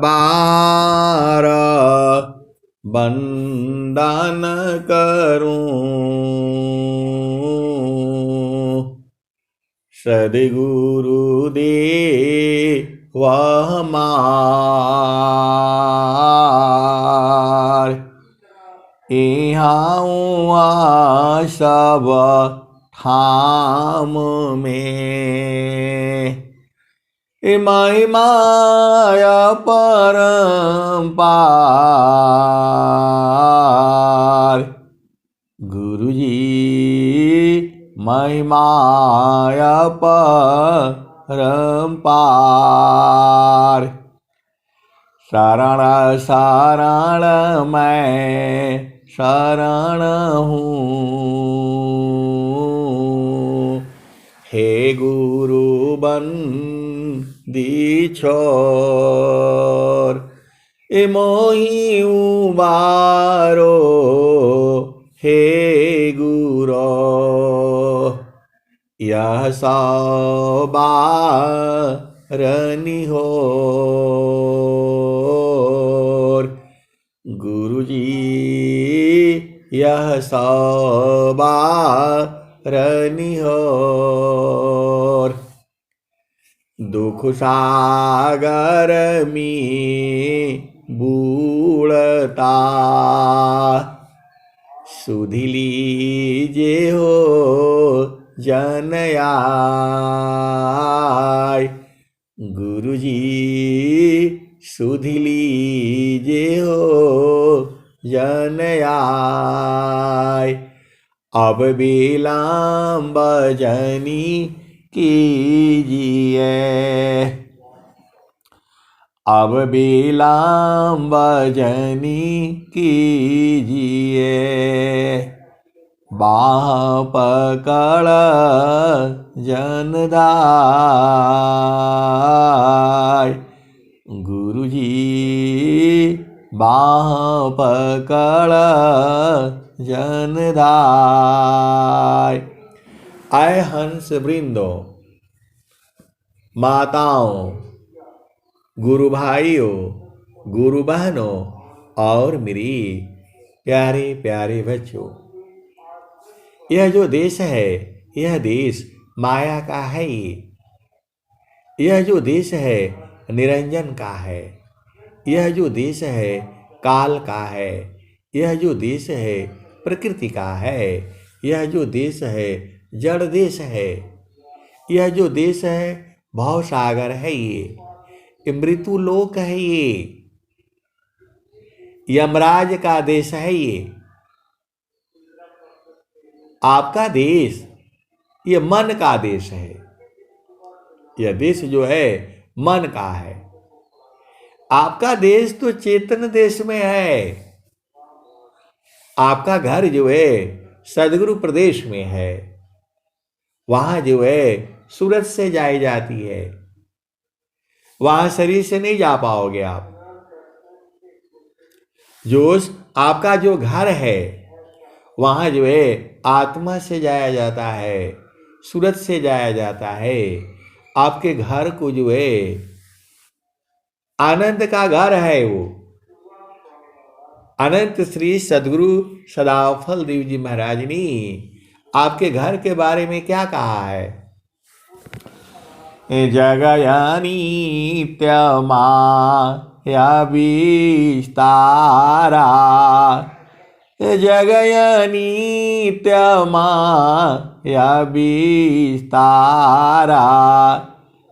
बार वंदन करूं, सद्गुरुदेव हमार। यहाँ सब ठाम में महिमाया परम्पार। गुरुजी महिमाया परम्पार। शरण शरण मैं शरण हूँ, हे गुरु बंदी छोर। मोहि उबारो हे गुरो, यह सवारनि होर। गुरुजी यह सवारनि होर। दुख सागर में बूढ़ता सुधि लीजे हो जनयाय। गुरुजी सुधि लीजे हो जनयाय। अब विलंब जनी कीजिए, अब विलंब जनी कीजिए। बाह पकड़ जनदाय। गुरुजी बाह पकड़ जनदाय। आए हंस वृंदो, माताओं, गुरु भाइयों, गुरु बहनों और मेरी प्यारे प्यारे बच्चों, यह जो देश है, यह देश माया का है। यह जो देश है निरंजन का है। यह जो देश है काल का है। यह जो देश है प्रकृति का है। यह जो देश है जड़ देश है। यह जो देश है भव सागर है। ये मृत्यु लोक है। ये यमराज का देश है। ये आपका देश ये मन का देश है। यह देश जो है मन का है। आपका देश तो चेतन देश में है। आपका घर जो है सदगुरु प्रदेश में है। वहां जो है सूरत से जाई जाती है। वहां शरीर से नहीं जा पाओगे आप। जो आपका जो घर है वहां जो है आत्मा से जाया जाता है, सूरत से जाया जाता है। आपके घर को जो है आनंद का घर है। वो अनंत श्री सदगुरु सदाफल देव जी महाराज ने आपके घर के बारे में क्या कहा है? जगयानी त्यमा या विस्तारा, जगयानी त्यमा या विस्तारा।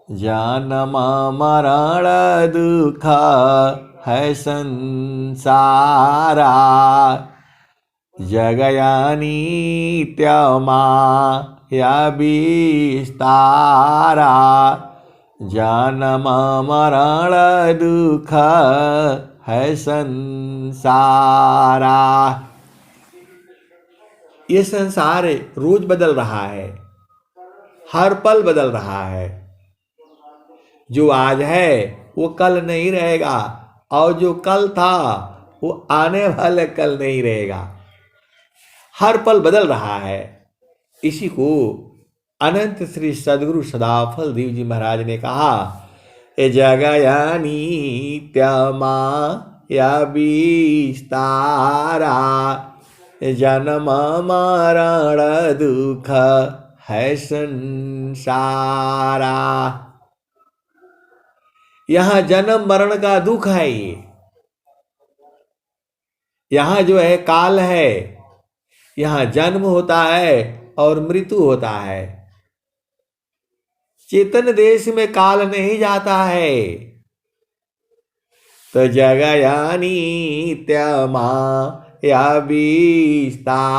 जन्म मरण दुख है संसारा। जगयानी त्यमा या विस्तारा। जन्म मरण दुख है संसारा। ये संसार रोज बदल रहा है, हर पल बदल रहा है। जो आज है वो कल नहीं रहेगा, और जो कल था वो आने वाले कल नहीं रहेगा। हर पल बदल रहा है। इसी को अनंत श्री सदगुरु सदाफल देव जी महाराज ने कहा, जगया नित्यमाया विस्तारा, जन्म मरण दुख है संसारा। यहाँ जन्म मरण का दुख है। यहाँ जो है काल है, यहाँ जन्म होता है और मृत्यु होता है। चेतन देश में काल नहीं जाता है। तो जगया नित्यमाया विस्तारा,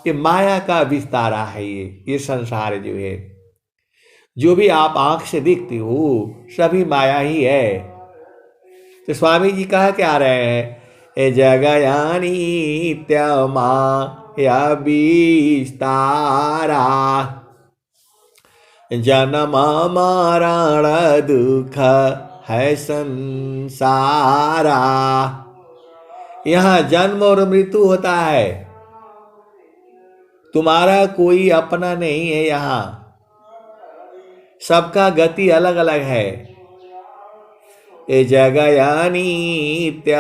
ये माया का विस्तारा है। ये संसार जो है, जो भी आप आंख से दिखती हो सभी माया ही है। तो स्वामी जी कहा क्या रहे हैं, ए जगया नित्यमाया विस्तारा, जन्म मरण दुख है संसारा। यहाँ जन्म और मृत्यु होता है। तुम्हारा कोई अपना नहीं है। यहाँ सबका गति अलग अलग है। ए जगया नित्यमाया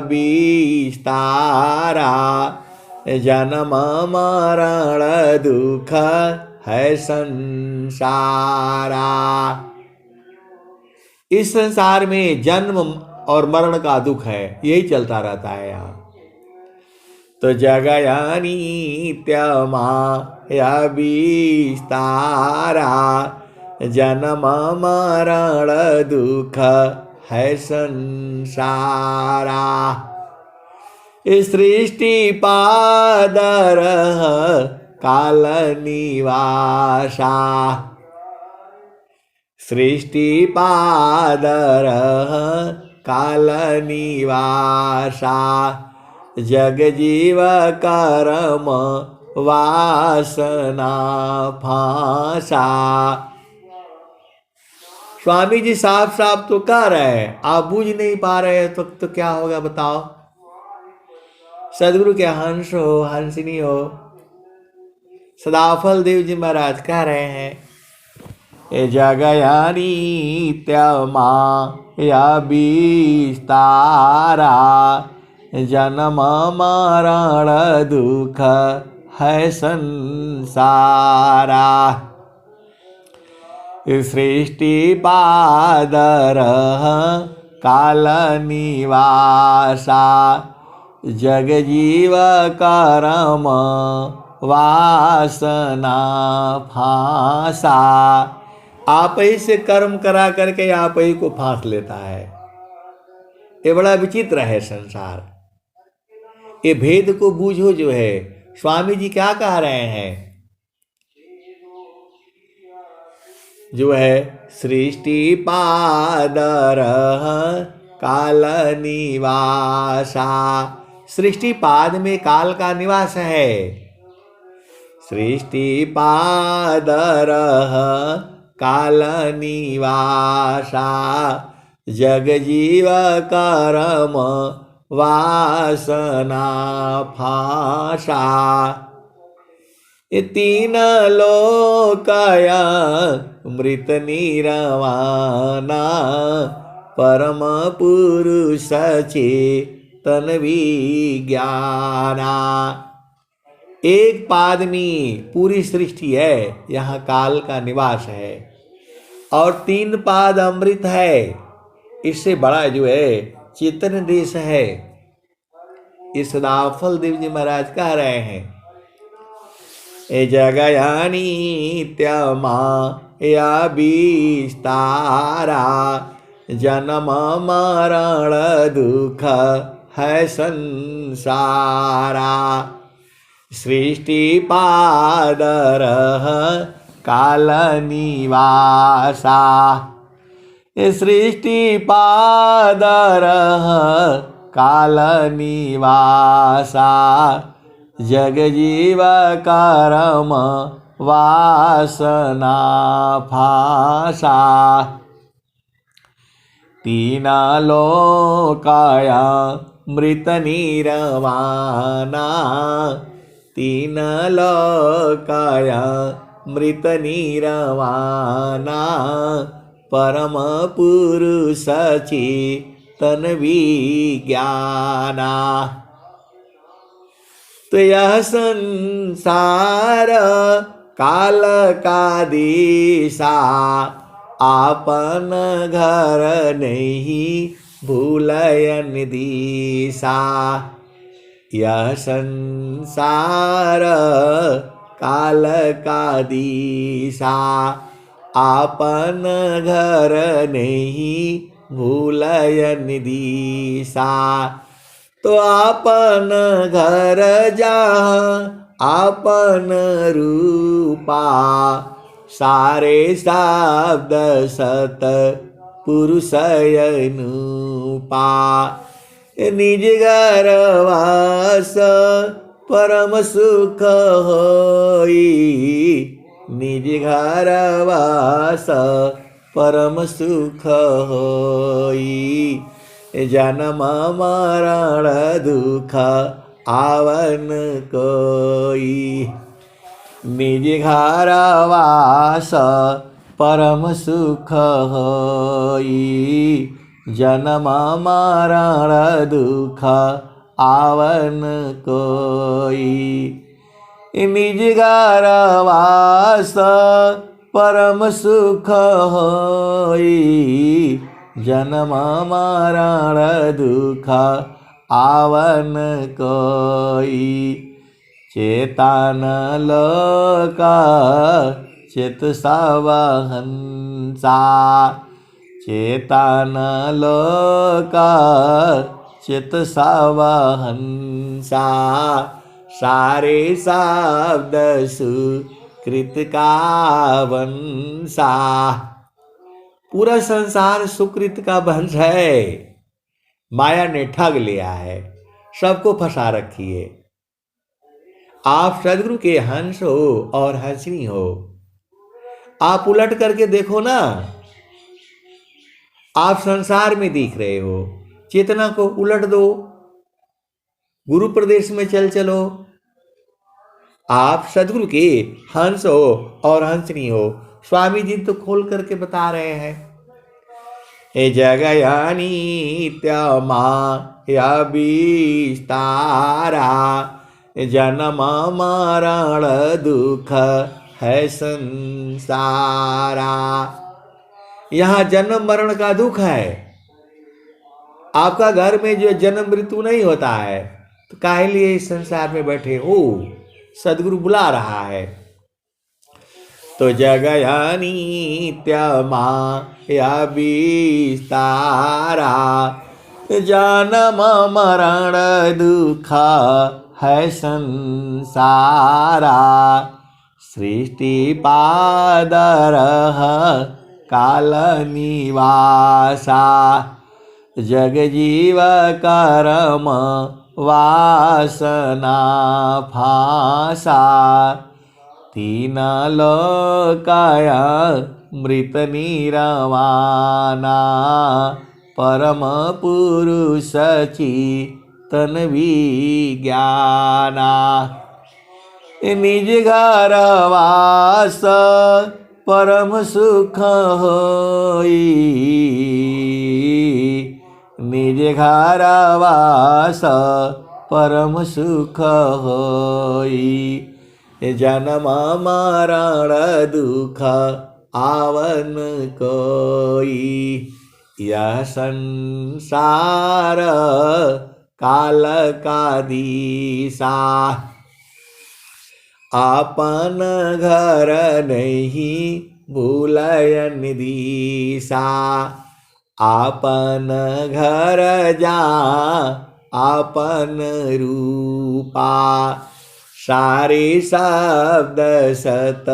विस्तारा, जन्म मरण दुख है संसारा। इस संसार में जन्म और मरण का दुख है, यही चलता रहता है यहाँ। तो जगया नित्यमाया विस्तारा, जन्म मरण दुख है संसारा। सृष्टि पादर काल निवासा, सृष्टि पादर काल निवासा, जग जीव कर्म वासना फांसा। स्वामी जी साफ साफ तो कह रहे हैं, आप बूझ नहीं पा रहे तो क्या होगा बताओ। सदगुरु के हंस हो, हंसिनी हो, सदाफल देव जी महाराज कह रहे हैं, ए जगया नित्यमाया विस्तारा, जन्म मरण दुख है संसारा। सृष्टि पादर काल निवासा, जग जीव कर्म वासना फांसा। आप ही से कर्म करा करके आप ही को फांस लेता है। ये बड़ा विचित्र है संसार। ये भेद को बूझो जो है। स्वामी जी क्या कह रहे हैं, जो है सृष्टि पादर काल निवासा, सृष्टि पाद में काल का निवास है। सृष्टि पादर काल निवासा, जग जीव कर्म वासना फांसा। ये तीन लोकया मृत निरवाना, परम पुरुष चेतन विज्ञाना। एक पाद में पूरी सृष्टि है, यहाँ काल का निवास है, और तीन पाद अमृत है। इससे बड़ा जो है चेतन देश है। इस सदाफल देव जी महाराज कह रहे हैं, ए जगया नित्यमाया विस्तारा, जन्म मरण दुख है संसारा। सृष्टि पादर काल निवासा, सृष्टि पादर काल निवासा, जग जीव कर्म वासना फांसा। तीन लोकाया मृत निरवाना, तीन लोकाया मृत निरवाना परम पुरुष चेतन विज्ञाना। तो यह संसार काल का दिशा आपन घर नहीं भूलयन दिशा। यह संसार काल का दिशा आपन घर नहीं भूलयन दिशा। तो आपन घर जहाँ आपन रूपा सारे शब्द सत पुरुष अनुपा। निज घर वास परम सुख होई। निज घर वास परम सुख होई। जन्म मरण दुख आवन कोई। निज घर वास परम सुख होई। जन्म मरण दुख आवन कोई। निज घर वास परम सुख होई। जन्म मरण दुख आवन कोई। चेतन लोक चित सब हंसा। चेतन लोक चित सब हंसा। सारे शब्द सुकृत का वंशा। पूरा संसार सुकृत का वंश है। माया ने ठग लिया है, सबको फंसा रखी है। आप सदगुरु के हंस हो और हंसनी हो। आप उलट करके देखो ना, आप संसार में दिख रहे हो। चेतना को उलट दो, गुरु प्रदेश में चलो। आप सदगुरु के हंस हो और हंसनी हो। स्वामी जी तो खोल करके बता रहे हैं। हे जगयानी माया विस्तारा। जन्म मरण दुख है संसारा। यहाँ जन्म मरण का दुख है। आपका घर में जो जन्म मृत्यु नहीं होता है तो काहे लिए इस संसार में बैठे हो। सदगुरु बुला रहा है। तो जगयानी माया विस्तारा। जन्म मरण दुख है संसारा। सृष्टि पादरह काल निवासा। जग जीव कर्म वासना फासा। तीन लोकाया मृत निरवाना। परम पुरुष चेतन विज्ञाना। निज घर वास परम सुख होई। निज घर वास परम सुख होई। जन्म मरण दुख आवन कोई। यह संसार काल का दिशा आपन घर नहीं भूलयन दिशा। आपन घर जा आपन रूपा सारे शब्द सत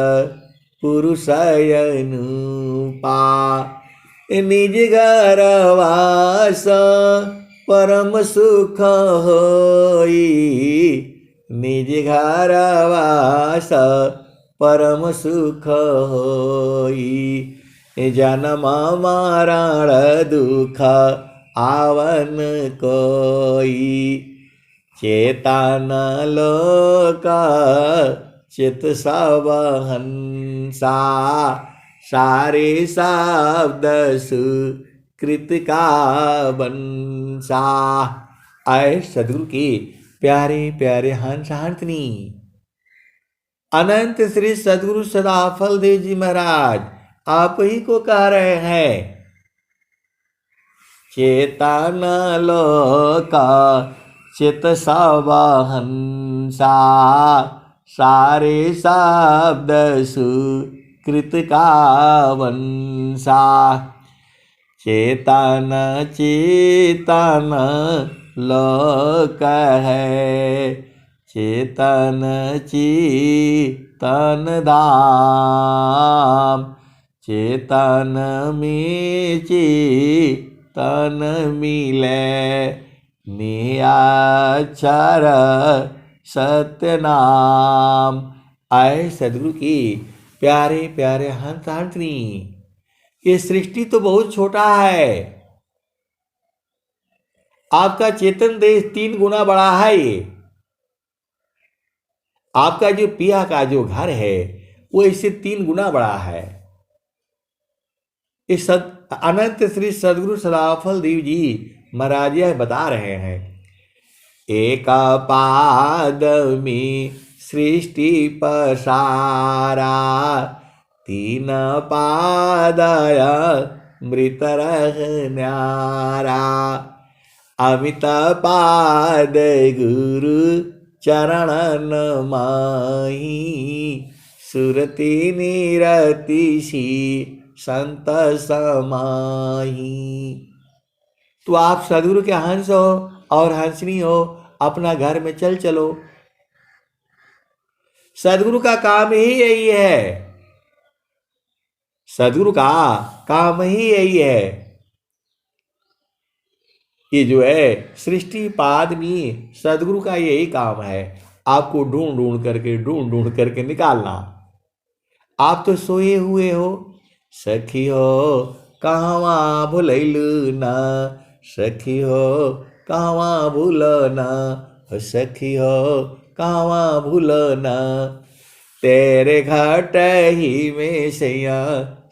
पुरुष अनुपा। निज घर वास परम सुख होई। निज घर वास परम सुख होई। जन्म मरण दुख आवन कोई। चेतन लोक चित सब हंसा, सारे शब्द सुकृत का बंसा। आए सदगुरु के प्यारे प्यारे हंस हंसनी। अनंत श्री सदगुरु सदाफल देव जी महाराज आप ही को कह रहे हैं, चेतन लोका चित सब हंसा, सारे शब्द सुकृत का वंशा। चेतन चेतन लोक है, चेतन चेतन धाम। चेतन में चेतन मिले, निराक्षर सत्य नाम। आए सदगुरु की प्यारे प्यारे हंस हंसनी। ये सृष्टि तो बहुत छोटा है, आपका चेतन देश 3 गुना बड़ा है। ये आपका जो पिया का जो घर है वो इससे 3 गुना बड़ा है। इस अनंत श्री सदगुरु सदाफल देव जी महाराज यह बता रहे हैं, एक पाद में सृष्टि पसारा, 3 पादय मृत न्यारा। अमित पाद गुरु चरणन माही, सुरति निरति सी संत समाही। तो आप सदगुरु के हंस हो और हंसनी हो, अपना घर में चल चलो। सदगुरु का काम ही यही है, सदगुरु का काम ही यही है। ये जो है सृष्टि पाद में सदगुरु का यही काम है, आपको ढूंढ ढूंढ करके निकालना। आप तो सोए हुए हो, सखी हो कहवा भूलैलू ना, सखी हो कहवा भूलना, सखी हो कहवा भूलना। तेरे घाट ही में सैया,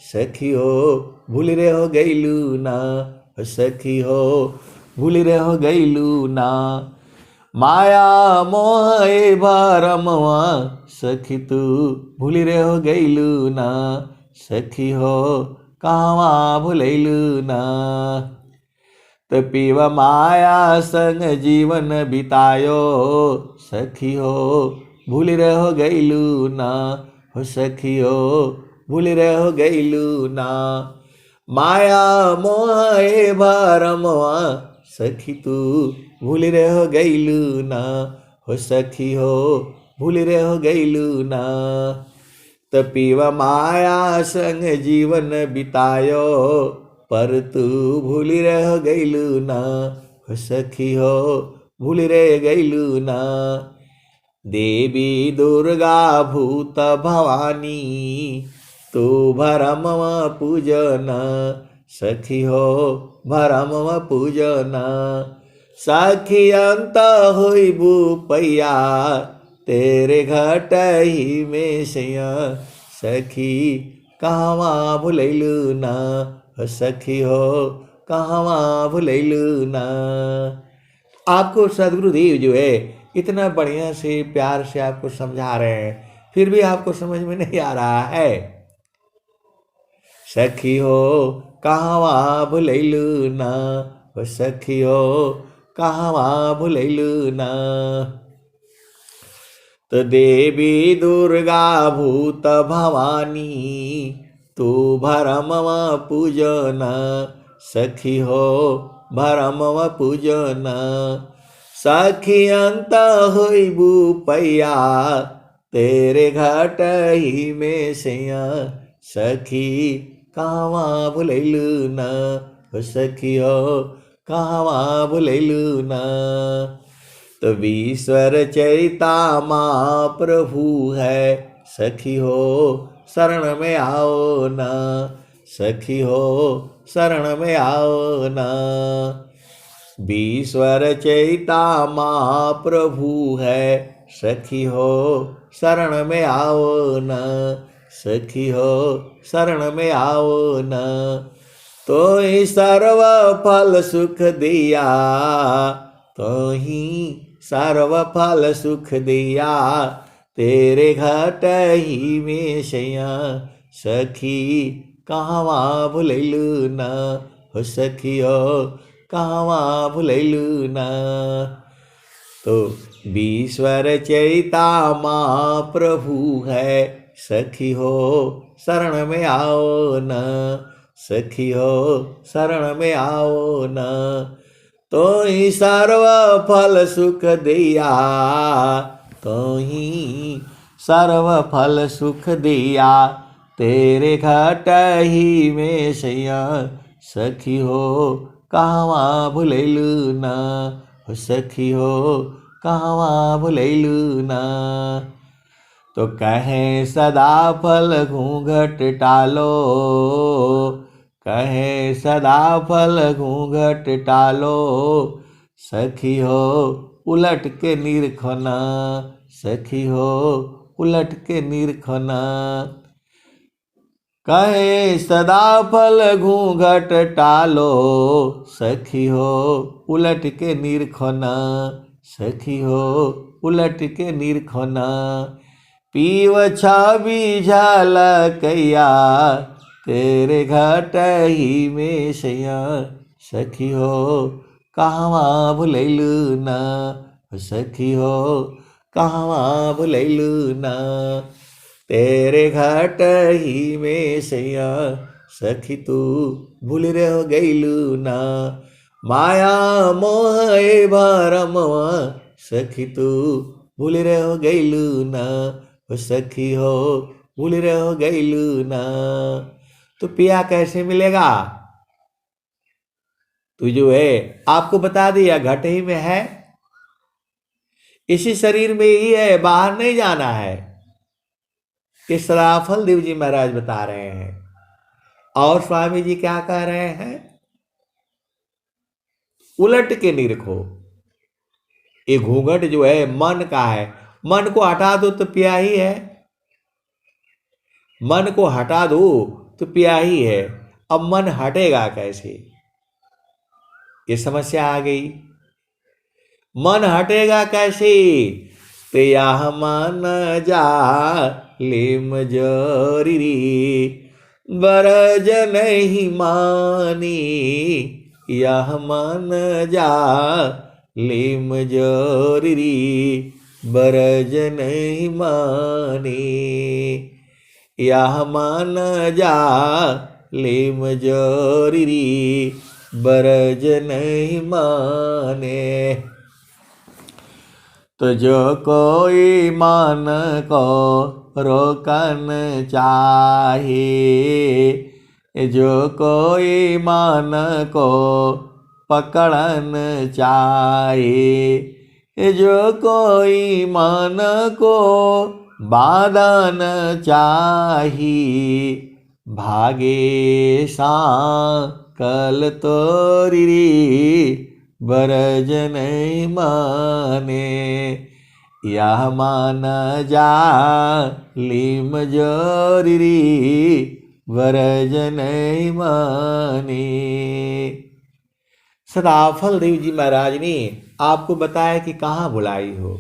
सखी हो भूल रे हो गईलू ना, सखी हो भूल रे हो गईलू ना। माया मोह भरमवा, सखी तू भूल रे हो गईलू ना, सखी हो कहवा भूलैलू ना। तो पीव माया संग जीवन बितायो, सखी हो भूल रे हो गईलू ना, हो सखी हो भूल रे हो गईलू ना। माया मोह भरमवा, सखी तू भूल रे हो गईलू ना, हो सखी हो भूल रे हो गईलू ना। तो पीव माया संग जीवन बितायो, पर तू भूल रे हो गईलू ना, हो सखी हो भूल रे गईलू ना। देवी दुर्गा भूत भवानी, तू भरमव पूजना, सखी हो भरमव पूजना। सखी अंत होइबू पैया, तेरे घट ही में सैया, सखी कहवा भूलैलू ना, सखी हो कहवा भूलैलू ना। आपको सदगुरुदेव जो है इतना बढ़िया से प्यार से आपको समझा रहे हैं, फिर भी आपको समझ में नहीं आ रहा है। सखी हो कहवा भूलैलू ना, सखी हो कहवा भूलैलू ना। तो देवी दुर्गा भूत भवानी, तू भरमव पूजना, सखी हो भरमव पूजना। सखी अंत होइबू पैया, तेरे घट ही में सैया, सखी कहवा भूलैलू ना, सखी हो कहवा भूलैलू ना। तो ईश्वर चरिता माँ प्रभु है, सखी हो शरण में आओ ना, सखी हो शरण में आओ ना। ईश्वर चरिता माँ प्रभु है, सखी हो शरण में आओ न, सखी हो शरण में आओ न। तो ही सर्व फल सुख दिया, तो ही सर्व फल सुख दिया, तेरे घट ही में शया, सखी कहवा भुलैलु न, हो सखी हो कहवा भुलैलु न। तो बीश्वर चैता माँ प्रभु है, सखी हो शरण में आओ न, सखी हो शरण में आओ न। तो ही सर्व फल सुख दिया, तो ही सर्व फल सुख दिया, तेरे घट ही में शया, सखी हो कहवा भुलैलु न, हो सखी हो कहवा भुलैलु न। तो कहे सदा फल घूंघट टालो, कहे सदा फल घूंघट टालो, सखी हो उलट के निरखना, सखी हो उलट के निरखना। कहे सदा फल घूंघट टालो, सखी हो उलट के निरखना, सखी हो उलट के निरखना। पीव छाबी झलकैया, तेरे घट ही में शया, सखी हो कहवा भुलैलु न, सखी हो कहवा भुलैलु न। तेरे घट ही में शया, सखी तू भूल रह गईलु न। माया मोह ए भरमवा, सखी तू भूल रह गईलु न, सखी हो भूल रह गईलु न। तो पिया कैसे मिलेगा? तू जो है आपको बता दिया घट ही में है, इसी शरीर में ही है, बाहर नहीं जाना है। ये सराफल देव जी महाराज बता रहे हैं। और स्वामी जी क्या कह रहे हैं? उलट के निरखो। ये घूंघट जो है मन का है, मन को हटा दो तो पिया ही है, मन को हटा दो तो पिया ही है। अब मन हटेगा कैसे? ये समस्या आ गई। मन हटेगा कैसे? तेया मन जा लिम जोरी, बरज नहीं मानी, यह मन जा लिम जोरी, बरज नहीं मानी, यह मन जा लिम जोरी, बरज नहीं माने। तो जो कोई मन को रोकन चाहे, जो कोई मन को पकड़न चाहे, जो कोई मन को बांधन चाही, भागे सांकल तोरी, बरज नहीं माने, यह मान जा लिम जोरी, बरज नहीं माने। सदाफल देव जी महाराज ने आपको बताया कि कहाँ बुलाई हो।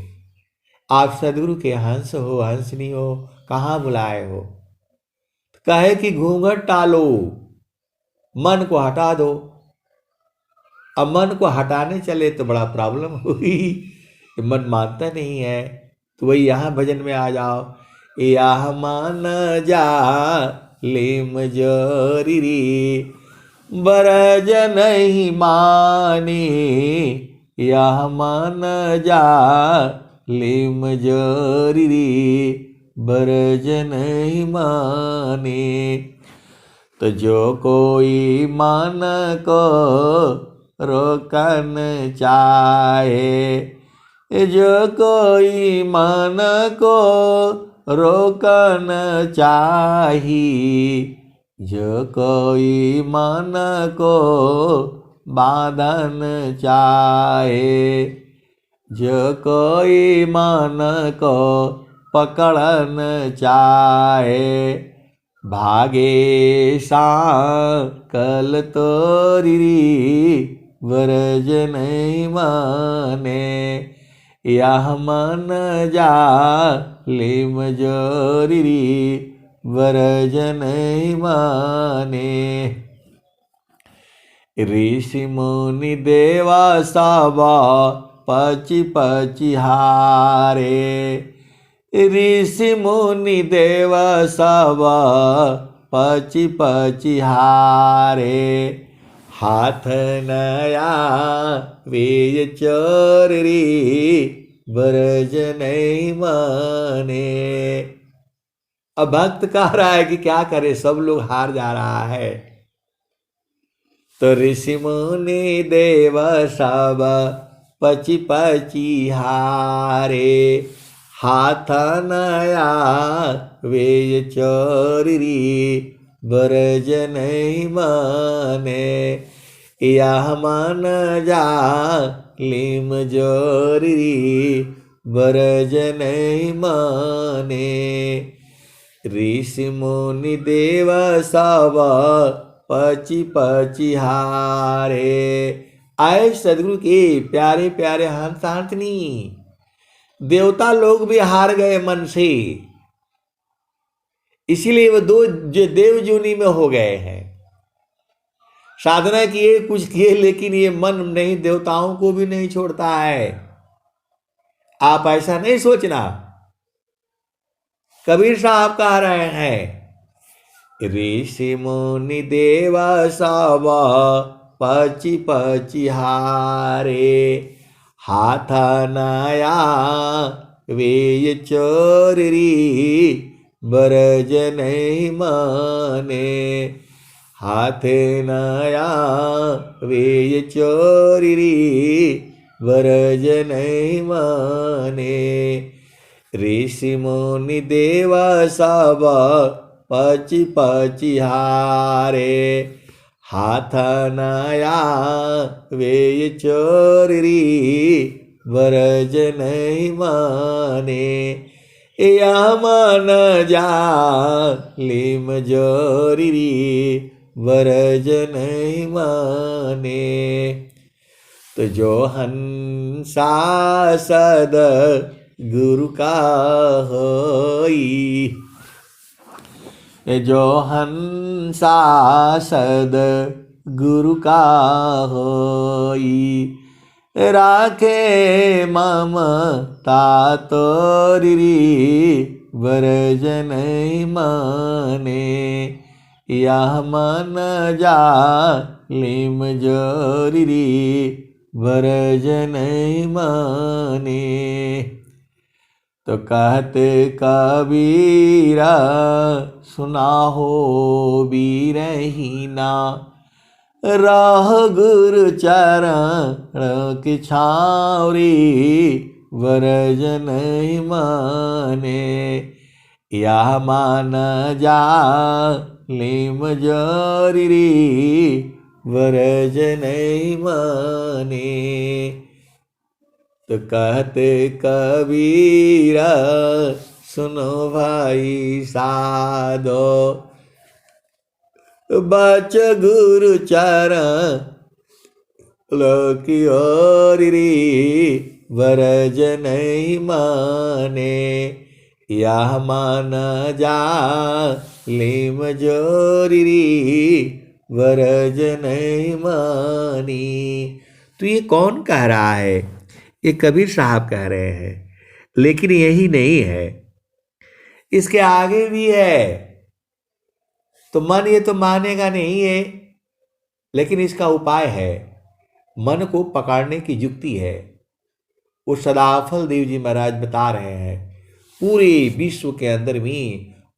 आप सदगुरु के हंस हो, हंसनी हो, कहाँ बुलाए हो? कहे कि घूंघट टालो, मन को हटा दो। अब मन को हटाने चले तो बड़ा प्रॉब्लम हुई, मन मानता नहीं है। तो वही यहाँ भजन में आ जाओ, यह मान जा लिम जोरी, बरज नहीं मानी, यह मान जा लिम जोरी, बरज नहीं माने। तो जो कोई मन को रोकन चाहे, जो कोई मन को रोकन चाही, जो कोई मन को बांधन चाहे, जो कोई मन को पकड़न चाहे, भागे कल तोरी वरज नहीं माने, यह मन जा लिम जोरी वरज नहीं माने। ऋषि मुनि देवा सबा पची पची हारे, ऋषि मुनि देव सब पची पची हारे, हाथ नया वे चोरी ब्रज नहीं माने। अब भक्त कह रहा है कि क्या करे, सब लोग हार जा रहा है। तो ऋषि मुनि देव सब पची पची हारे, हाथ नया वे चोरी ब्रज नहीं माने, यह मन जा लिम जोरी ब्रज नहीं माने। ऋषि मुनि देव सब पची पची हारे। आए सदगुरु के प्यारे प्यारे हंस हंसनी, देवता लोग भी हार गए मन से, इसीलिए वो दो जो देव जूनी में हो गए हैं। साधना किए, कुछ किए, लेकिन ये मन नहीं, देवताओं को भी नहीं छोड़ता है। आप ऐसा नहीं सोचना। कबीर साहब कह रहे हैं, ऋषि मुनि देवा सब पची पची हारे, हाथ नया वे चोरी ब्रज नहीं माने, हाथ नया वे चोरी ब्रज नहीं माने। ऋषि मुनि देवा सब पची पची हारे, हाथ नया वे चोरी ब्रज नहीं माने, या मन जा लिम जोरी ब्रज नहीं माने। तो जो हंसा सद गुरु का होई, जो हंसा सद गुरु का होई, राखे ममता तोरी ब्रज नहीं माने, यह मन जा लिम जोरी ब्रज नहीं माने। तो कहते कबीरा सुना हो बीरहीना, राह गुरु चरण की छावरी ब्रज नहीं माने, यह मान जा लिम जोरी ब्रज नहीं माने। तो कहते कबीरा सुनो भाई साधो, बच गुरु चरण लोकी ओरी ब्रज नहीं माने, यह मान जा लिम जोरी ब्रज नहीं मानी। तो ये कौन कह रहा है? ये कबीर साहब कह रहे हैं। लेकिन यही नहीं है, इसके आगे भी है। तो मन ये तो मानेगा नहीं है, लेकिन इसका उपाय है। मन को पकड़ने की युक्ति है। वो सदाफल देव जी महाराज बता रहे हैं, पूरे विश्व के अंदर भी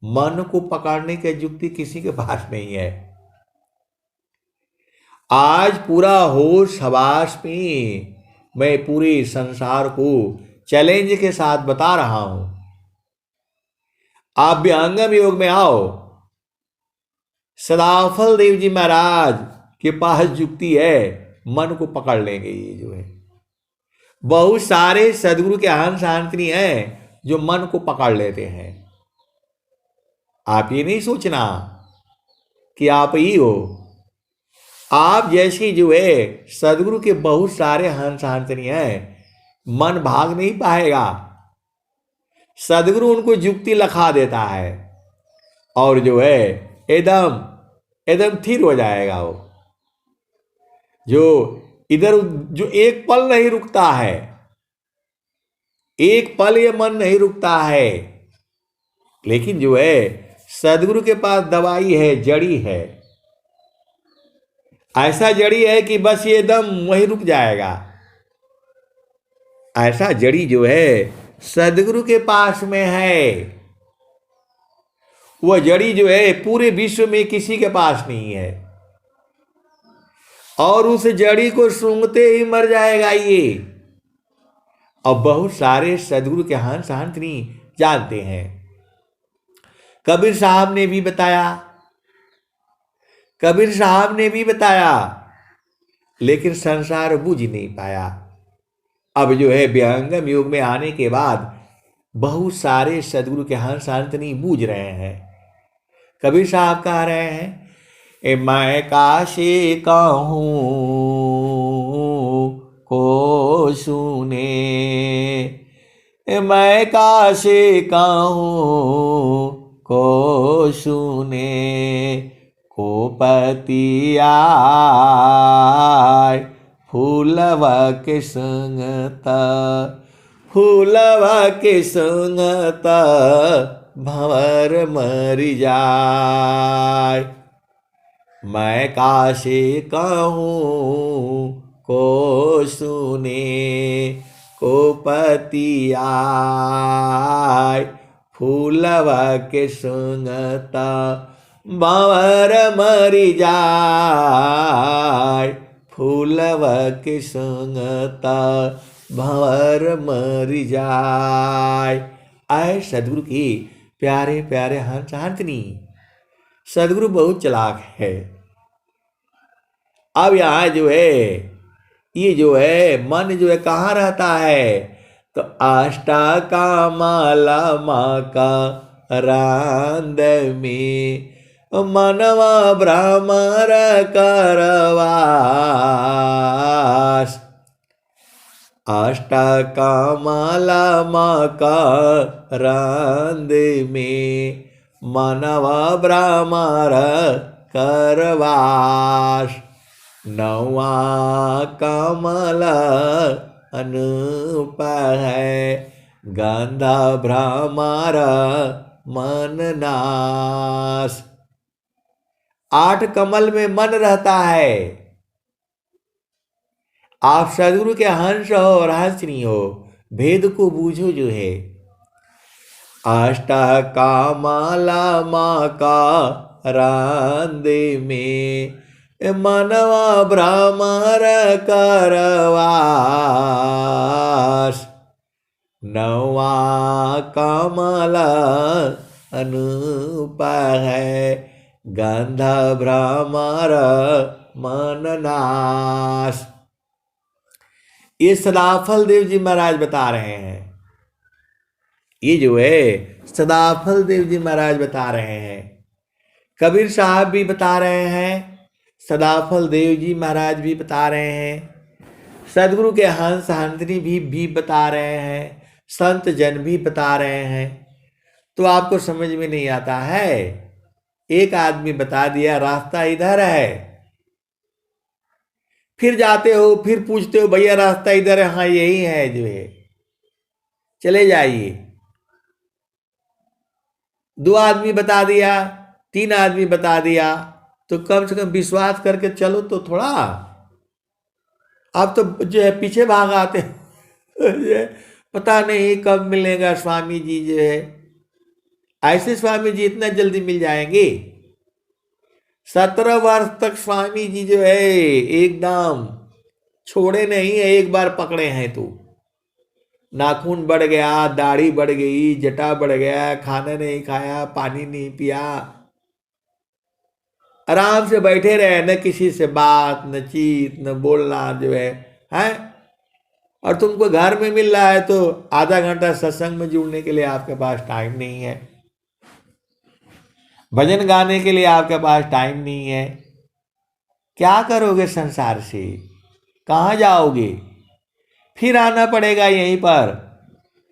मन को पकड़ने की युक्ति किसी के पास नहीं है। आज पूरा होश हवास में मैं पूरे संसार को चैलेंज के साथ बता रहा हूं, आप विहंगम योग में आओ। सदाफल देव जी महाराज के पास युक्ति है, मन को पकड़ लेंगे। ये जो है बहुत सारे सदगुरु के हंस हांसनी हैं, जो मन को पकड़ लेते हैं। आप ये नहीं सोचना कि आप ही हो। आप जैसी जो है सदगुरु के बहुत सारे हंस हंसनी हैं, मन भाग नहीं पाएगा। सदगुरु उनको युक्ति लखा देता है और जो है एकदम एकदम थिर हो जाएगा वो। जो इधर जो एक पल नहीं रुकता है, एक पल ये मन नहीं रुकता है। लेकिन जो है सदगुरु के पास दवाई है, जड़ी है, ऐसा जड़ी है कि बस ये एकदम वहीं रुक जाएगा। ऐसा जड़ी जो है सदगुरु के पास में है। वह जड़ी जो है पूरे विश्व में किसी के पास नहीं है, और उस जड़ी को सूंघते ही मर जाएगा ये। अब बहुत सारे सदगुरु के हंस हंसनी जानते हैं। कबीर साहब ने भी बताया, कबीर साहब ने भी बताया, लेकिन संसार बूझ नहीं पाया। अब जो है विहंगम युग में आने के बाद बहुत सारे सदगुरु के हंस हंसनी बूझ रहे हैं। कबीर साहब कह रहे हैं, मैं काशी कहूँ को सुने, मैं काशी कहूँ को सुने, को पतिया फूलवा के संगता, फूलवा के संगता भंवर मरि जाय। मैं काशी कहूँ को सुने, को पतिया फूलवा के संगता भंवर मरि जाय, फूलवा के संगता भंवर मरि जाय। आए सदगुरु की प्यारे प्यारे हंस हंसनी। सदगुरु बहुत चालाक है। अब यहाँ जो है ये जो है मन जो है कहाँ रहता है, तो आष्टा का माला माँ का रांद में, मनवा भ्रमर करवास। आष्टा का माला माँ का रांद में, मनवा भ्रमर करवास। नवा कमल अनूप है, गंधा भ्रमर मन नाश। 8 कमल में मन रहता है। आप सदगुरु के हंस हो और हंसनी हो, भेद को बूझो जो है। आष्टा का माला माँ का रांद में, मनवा भ्रमर करवास। नवा कमल अनूप है, गंधा भ्रमर मन नाश। ये सदाफल देव जी महाराज बता रहे हैं। ये जो है सदाफल देव जी महाराज बता रहे हैं, कबीर साहब भी बता रहे हैं, सदाफल देव जी महाराज भी बता रहे हैं, सदगुरु के हंस हंसनी भी बता रहे हैं, संत जन भी बता रहे हैं। तो आपको समझ में नहीं आता है। एक आदमी बता दिया रास्ता इधर है, फिर जाते हो, फिर पूछते हो भैया रास्ता इधर है, हाँ यही है जो है, चले जाइए। 2 आदमी बता दिया, 3 आदमी बता दिया, तो कम से कम विश्वास करके चलो तो थोड़ा। आप तो जो है पीछे भाग आते पता नहीं कब मिलेगा स्वामी जी जो है। ऐसे स्वामी जी इतना जल्दी मिल जाएंगे? 17 वर्ष तक स्वामी जी जो है एकदम छोड़े नहीं है, एक बार पकड़े हैं तो नाखून बढ़ गया, दाढ़ी बढ़ गई, जटा बढ़ गया, खाना नहीं खाया, पानी नहीं पिया, आराम से बैठे रहे, न किसी से बात, न चीत, न बोलना जो है। और तुमको घर में मिल रहा है तो आधा घंटा सत्संग में जुड़ने के लिए आपके पास टाइम नहीं है, भजन गाने के लिए आपके पास टाइम नहीं है। क्या करोगे संसार से, कहाँ जाओगे? फिर आना पड़ेगा यहीं पर।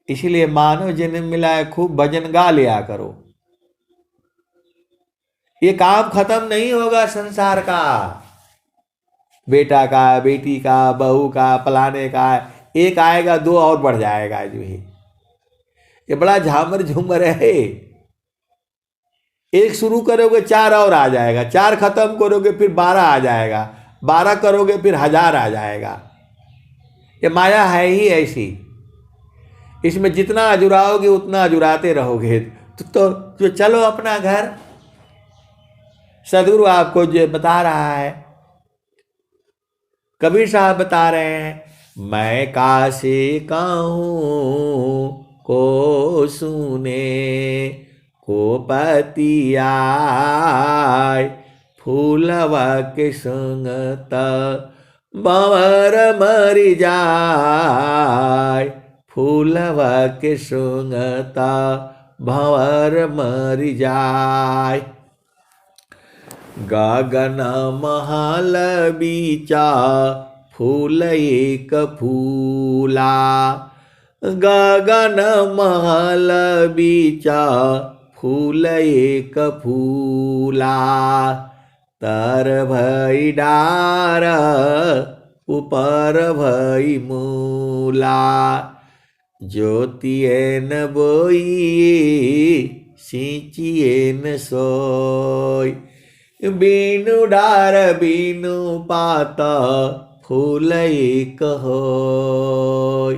इसलिए मानव जन्म मिला है, खूब भजन गा लिया करो। ये काम खत्म नहीं होगा संसार का, बेटा का, बेटी का, बहू का, फलाने का, एक आएगा दो और बढ़ जाएगा। जो है ये बड़ा झामर झूमर है। एक शुरू करोगे चार और आ जाएगा, चार खत्म करोगे फिर 12 आ जाएगा, 12 करोगे फिर 1000 आ जाएगा। ये माया है ही ऐसी, इसमें जितना अजुराओगे उतना अजुराते रहोगे। तो चलो अपना घर। सदगुरु आपको जो बता रहा है, कबीर साहब बता रहे हैं, मैं काशी कहूँ को सुने को पति आय, फूलवा के संगत बंवर मरि जाय, फूलवा के संगत भंवर मरि जाय। गगन महल बीचा फूल एक फूला, गगन महल बीचा फूल एक फूला, तर भई डार ऊपर भई मूला, ज्योतिए न बोई सिंचिए न सोई, बीनु डार बीनु पाता फूल एक होय।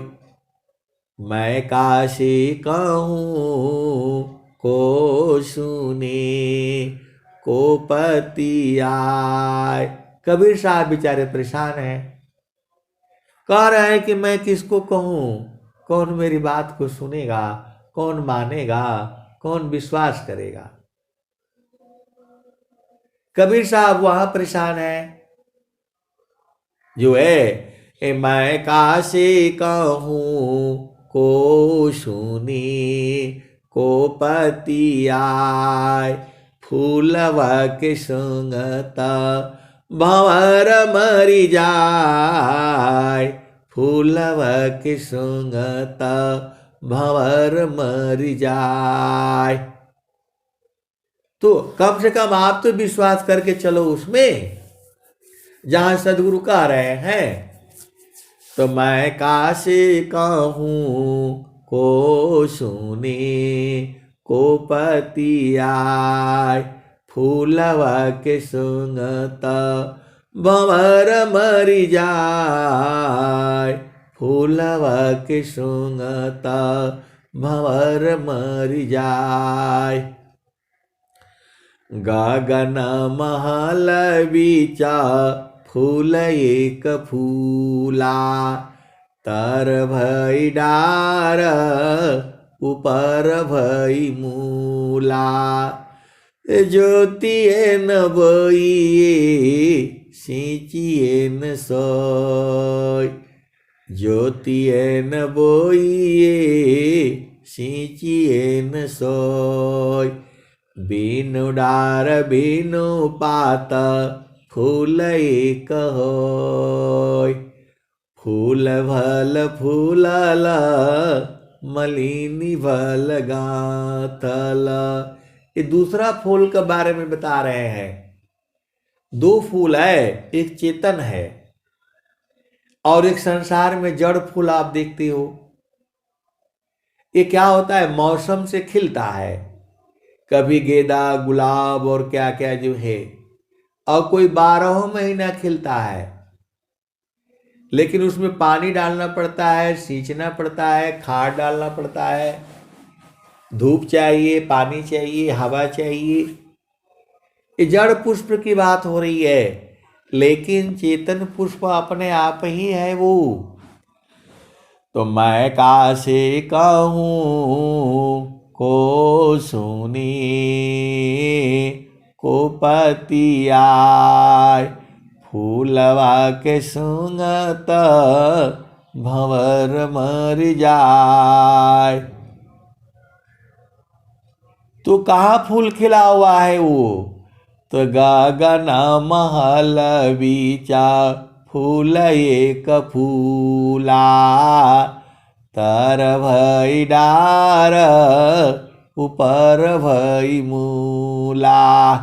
मैं काशी कहूँ को सुने को पति आय। कबीर साहब बेचारे परेशान हैं, कह रहे हैं कि मैं किसको कहूँ, कौन मेरी बात को सुनेगा, कौन मानेगा, कौन विश्वास करेगा। कबीर साहब वहां परेशान है जो है मैं काशी कहूँ को सुनी को पति आय, फूलवा के संगत भंवर मरि जाय, फूलवा के संगत भंवर मरि जाय। तो कम से कम आप तो विश्वास करके चलो उसमें जहां सदगुरु कह रहे हैं। तो मैं काशी कहूँ को सुने को पति आय, फूलवा के संगत भंवर मरि जाय, फूलवा के संगत भंवर मरि जाय। गगन महल बीचा फूल एक फूला, तर भई डार ऊपर भई मूला, ज्योतिए न बोइए सिंचिए न सोय, ज्योतिए न बोइए सिंचिए न सोय, बीनु डार बीनु पात फूल एक होय, फूल भल फूलल मलिनी भल गाथल। ये दूसरा फूल के बारे में बता रहे हैं। दो फूल है, एक चेतन है और एक संसार में जड़ फूल आप देखते हो। ये क्या होता है, मौसम से खिलता है, कभी गेंदा गुलाब और क्या क्या जो है, और कोई 12 महीना खिलता है, लेकिन उसमें पानी डालना पड़ता है, सींचना पड़ता है, खाद डालना पड़ता है, धूप चाहिए, पानी चाहिए, हवा चाहिए। ये जड़ पुष्प की बात हो रही है, लेकिन चेतन पुष्प अपने आप ही है वो। तो मैं काशी कहूँ को सुनी को पति आय, फूलवा के संगत भंवर मर जाए। तो कहाँ फूल खिला हुआ है वो? तो गगन महल बीचा फूल एक फूला, तर भई डार ऊपर भई मूला।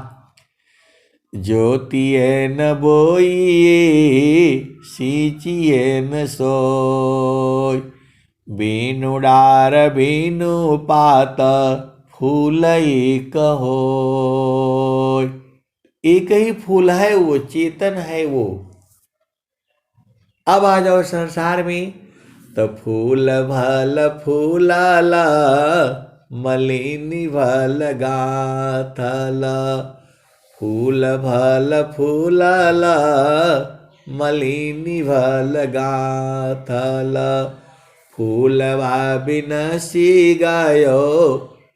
ज्योतिए न बोइए सींचिए न सोय, बीनु डार बीनु पात फूल एक होय। एक ही फूल है वो, चेतन है वो। अब आ जाओ संसार में, तो फूल भल फूलाला मलिनी भल गाथल। फूल भल फूलाला मलिनी भल गाथल। फूलवा बिनसी गयो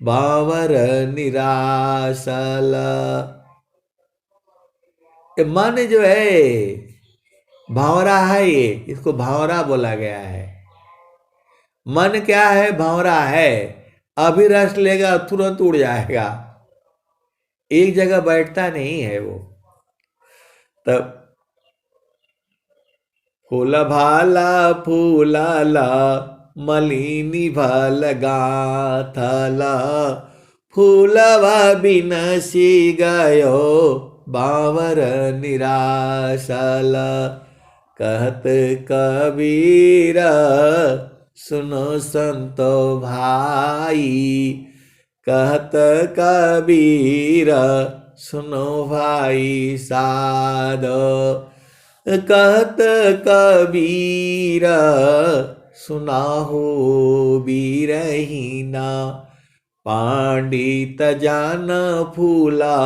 बावर निरासल। ये मन जो है भावरा है, ये इसको भावरा बोला गया है। मन क्या है? भावरा है। अभी रस लेगा तुरंत उड़ जाएगा, एक जगह बैठता नहीं है वो। तब फूल भाला फूलाला मलिनी भल गाथला। फूलवा बिनसी गयो बावर निरासल। कहत कबीर सुनो संतो भाई, कहत कबीर सुनो भाई साधो। कहत कबीर सुनाहो बीरहीना, पंडित जान फूला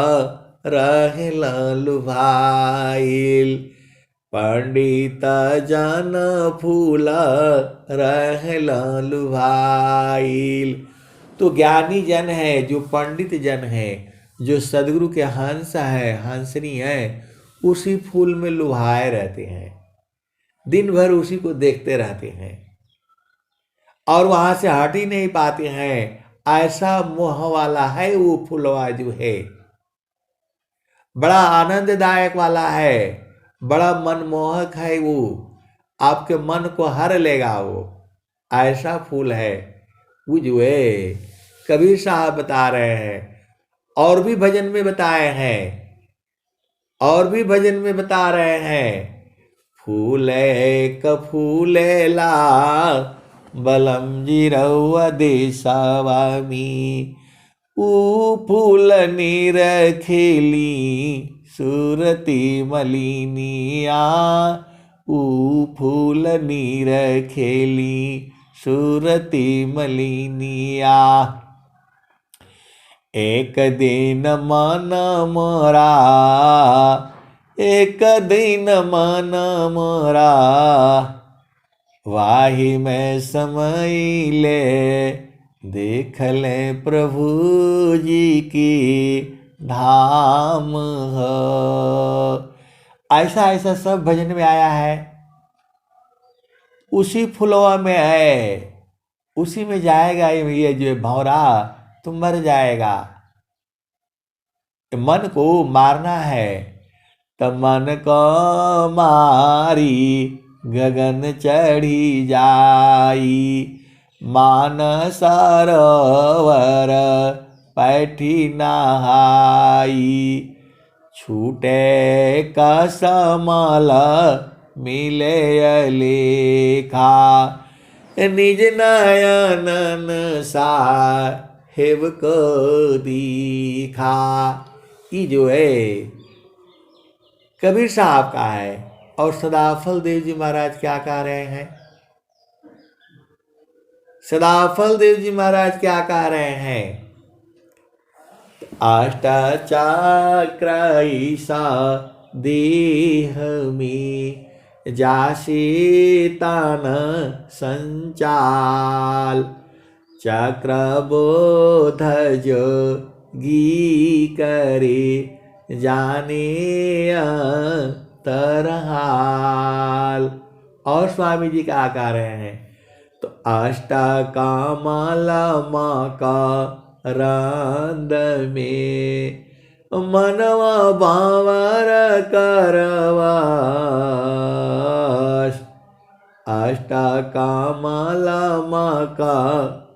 रहल लुभाइल। पंडित जान फूला रहल लुभाइल। तो ज्ञानी जन है, जो पंडित जन है, जो सदगुरु के हंस है, हंसनी है, उसी फूल में लुभाए रहते हैं, दिन भर उसी को देखते रहते हैं और वहां से हट ही नहीं पाते हैं। ऐसा मोह वाला है वो फूलवा जो है, बड़ा आनंददायक वाला है, बड़ा मनमोहक है वो, आपके मन को हर लेगा वो। ऐसा फूल है वो जो है, कबीर साहब बता रहे हैं, और भी भजन में बताए हैं, और भी भजन में बता रहे हैं। फूले क फूलेला बलम जी रउआ देसावामी, ऊ फूल नीर खिली सूरती मलिनिया। ऊ फूल नीर खेली सूरती मलिनिया। एक दिन मन मोरा, एक दिन मन मोरा, वाही में समय ले देख ले प्रभु जी की धाम हो। ऐसा ऐसा सब भजन में आया है, उसी फुलवा में है, उसी में जाएगा ये जो भंवरा, तुम मर जाएगा। मन को मारना है तो मन को मारी गगन चढ़ी जाई। मान सरोवर पैठी नहाई, छूटे कसमल मिले लेखा। निज नयनन साहेब को दिखा। ये जो है कबीर साहब का है। और सदाफल देव जी महाराज क्या कह रहे हैं? सदाफल देव जी महाराज क्या कह रहे हैं? अष्टचक्र ईसा देह में जासी तन संचाल, चक्र बोध जोगी करे जाने तरहाल। और स्वामी जी क्या कह रहे हैं, तो अष्टकामाला माँ का रांद में मनवा भावर करवास। अष्टकामाला माँ का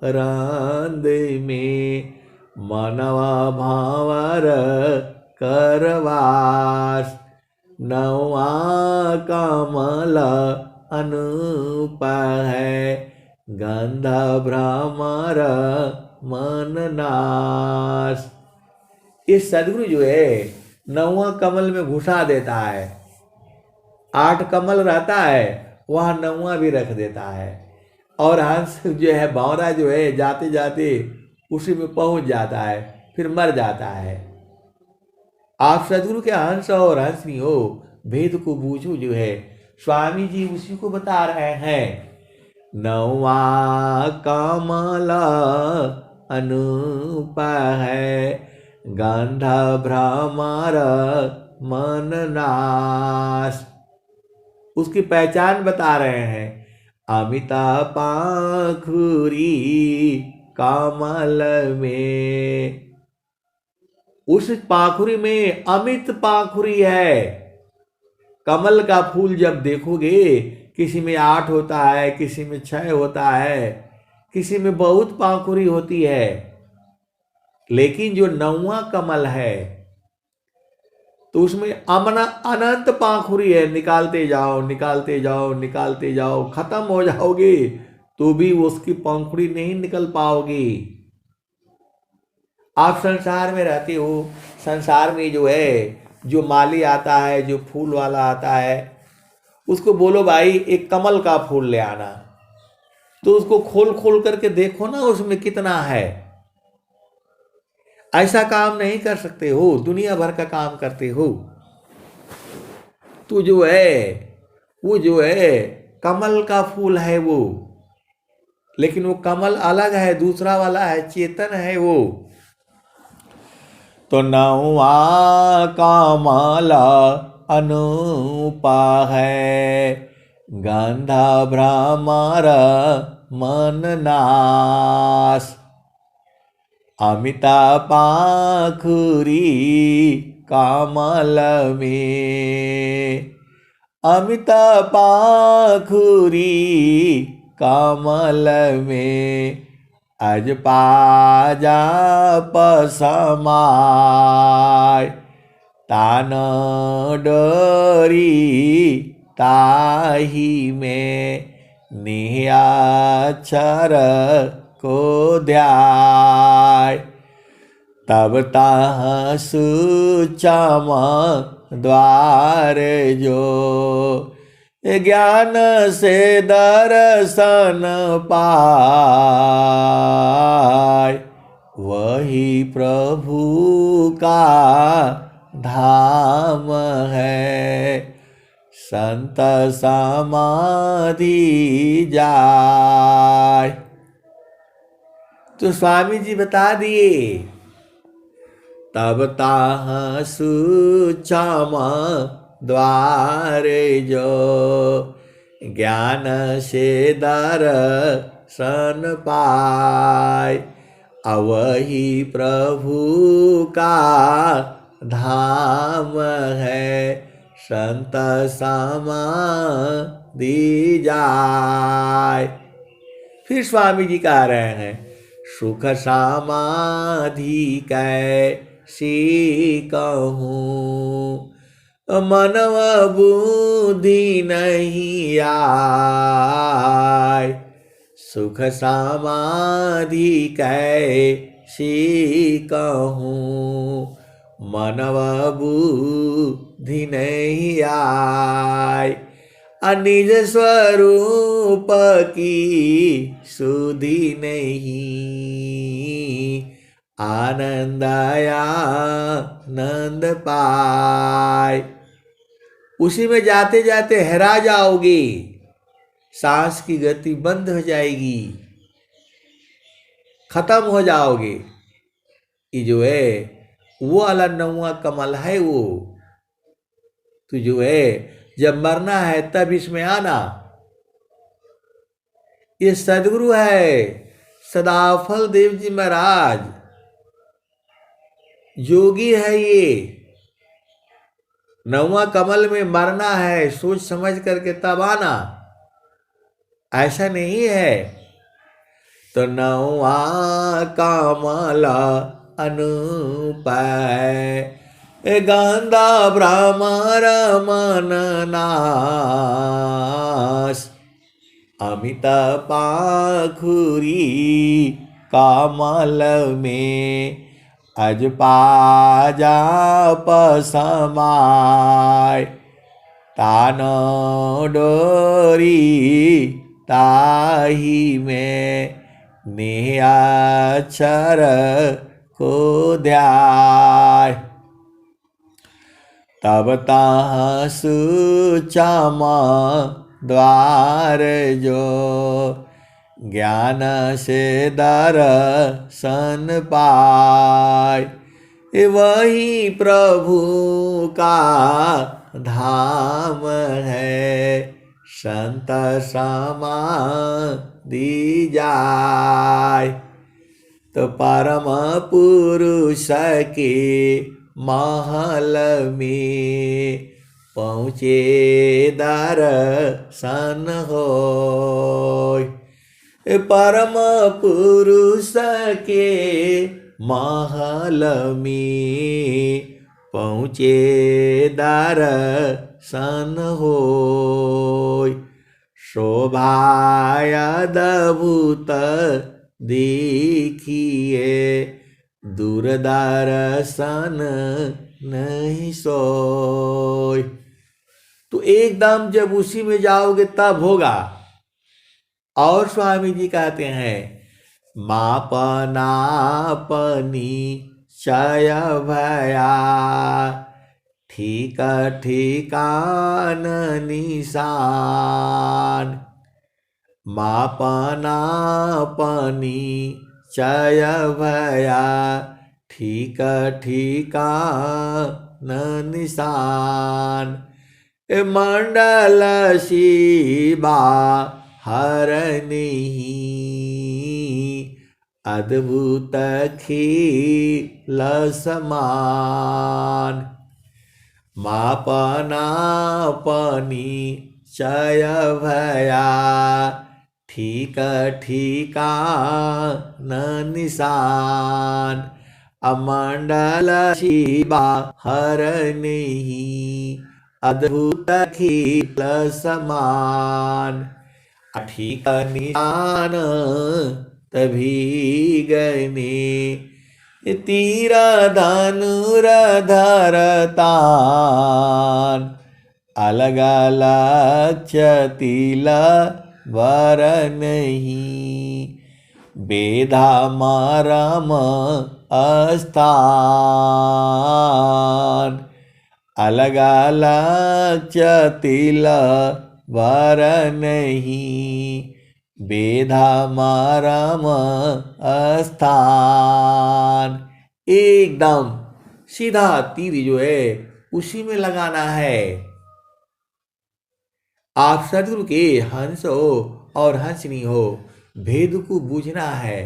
रांद में मनवा भावर करवास। नवा कमल अनूप है गंध भ्रमर मन नाश। ये सदगुरु जो है नौवा कमल में घुसा देता है। 8 कमल रहता है वह नौवा भी रख देता है, और हंस जो है भंवरा जो है जाते जाते उसी में पहुंच जाता है, फिर मर जाता है। आप सदगुरु के हंस और हंसनी हो, भेद को बूझो जो है स्वामी जी उसी को बता रहे हैं। नौवा कमल अनूप है गंध भ्रमर मन नाश। उसकी पहचान बता रहे हैं। अमिता पाखुरी कमल में, उस पाखुरी में अमित पाखुरी है। कमल का फूल जब देखोगे किसी में 8 होता है, किसी में 6 होता है, किसी में बहुत पाखुरी होती है, लेकिन जो 9वां कमल है तो उसमें अनंत पाखुरी है। निकालते जाओ निकालते जाओ निकालते जाओ, खत्म हो जाओगे तो भी उसकी पंखुड़ी नहीं निकल पाओगी। आप संसार में रहते हो, संसार में जो है जो माली आता है, जो फूल वाला आता है, उसको बोलो भाई एक कमल का फूल ले आना, तो उसको खोल खोल करके देखो ना उसमें कितना है। ऐसा काम नहीं कर सकते हो, दुनिया भर का काम करते हो। तो जो है वो जो है कमल का फूल है वो, लेकिन वो कमल अलग है, दूसरा वाला है, चेतन है वो। तो नौवा कमल अनूपा है गंधा भ्रमर मन नाश। अमिता पाखुरी कमल में, अमिता पाखुरी कमल में अज पाजा पसमाय। तान डरी ताही में निहाक्षर को ध्याय। तब ताह सुचम द्वार जो ज्ञान से दर्शन पाय। वही प्रभु का धाम है संत समाधि जाय। तो स्वामी जी बता दिए। तब ताह सुचम द्वार जो ज्ञान से दर्शन पाय। अवही प्रभु का धाम है संत समाधि जाय। फिर स्वामी जी कह रहे हैं सुख समाधि कैसी कहूँ मनव बुद्धि नहीं आय। सुख समाधि कैसी कहूँ मनव बुद्धि नहीं आय। निज स्वरूप की सुधि नहीं आनंद आनंद पाय। उसी में जाते जाते हेरा जाओगे, सांस की गति बंद हो जाएगी, खत्म हो जाओगे। ये जो है वो वाला 9वां कमल है वो। तो जो है जब मरना है तब इसमें आना, ये सदगुरु है सदाफल देव जी महाराज, योगी है ये। नौवां कमल में मरना है, सोच समझ करके तब आना, ऐसा नहीं है। तो नौवा कमल अनुपय गंधा भ्रमर मन नाश, अमित पाखुरी कमल में अजपा समाय, तानो डोरी ताही में निहाक्षर को ध्याय, तब तहाँ सुचमा द्वार जो ज्ञान से दर्शन पाय, वही प्रभु का धाम है संत समाधि जाय। तो परम पुरुष के महल में पहुँचे दर्शन होय, परम पुरुष के महल में पहुँचे दर्शन होय, शोभायद्भुत देखिए दूरदर्शन नहीं सोय। तो एकदम जब उसी में जाओगे तब होगा। और स्वामी जी कहते हैं मापनापनी चय भया, ठीक ठिकान निशान, मापनापनी चय भया, ठीक ठिकान निशान, मंडल शिवा हरनी अद्भुत खिल समान, मापनापनी चय भया, ठीक ठिकान निशान, अमंडल शिवा हरनी अद्भुत खिल समान, ठीक निशान तभी गने, तीर धनुर धरतान, अलग अलग तिल वर नहीं, बेधा मरम स्थान, अलग अलग तिल वर नहीं, बेधा मरम स्थान। एकदम सीधा तीर जो है उसी में लगाना है। आप सदगुरु के हंस हो और हंसनी हो, भेद को बूझना है।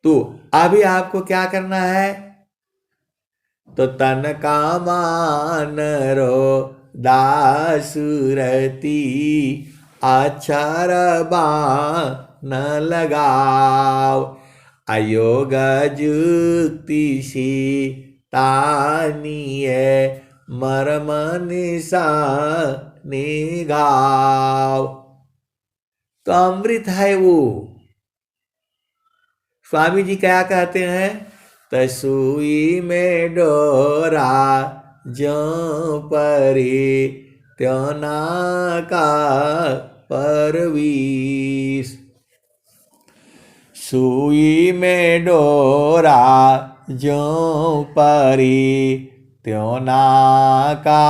तो अभी आपको क्या करना है? तो तन का मान रो दासुरती, अक्षर बान लगाओ, अयोग जुक्ति सी तानिए, मर्म निशा निघाव। तो अमृत है वो। स्वामी जी क्या कहते हैं? तसुई में डोरा जो परी त्योना का परवीस, सुई में डोरा जो परी त्योना का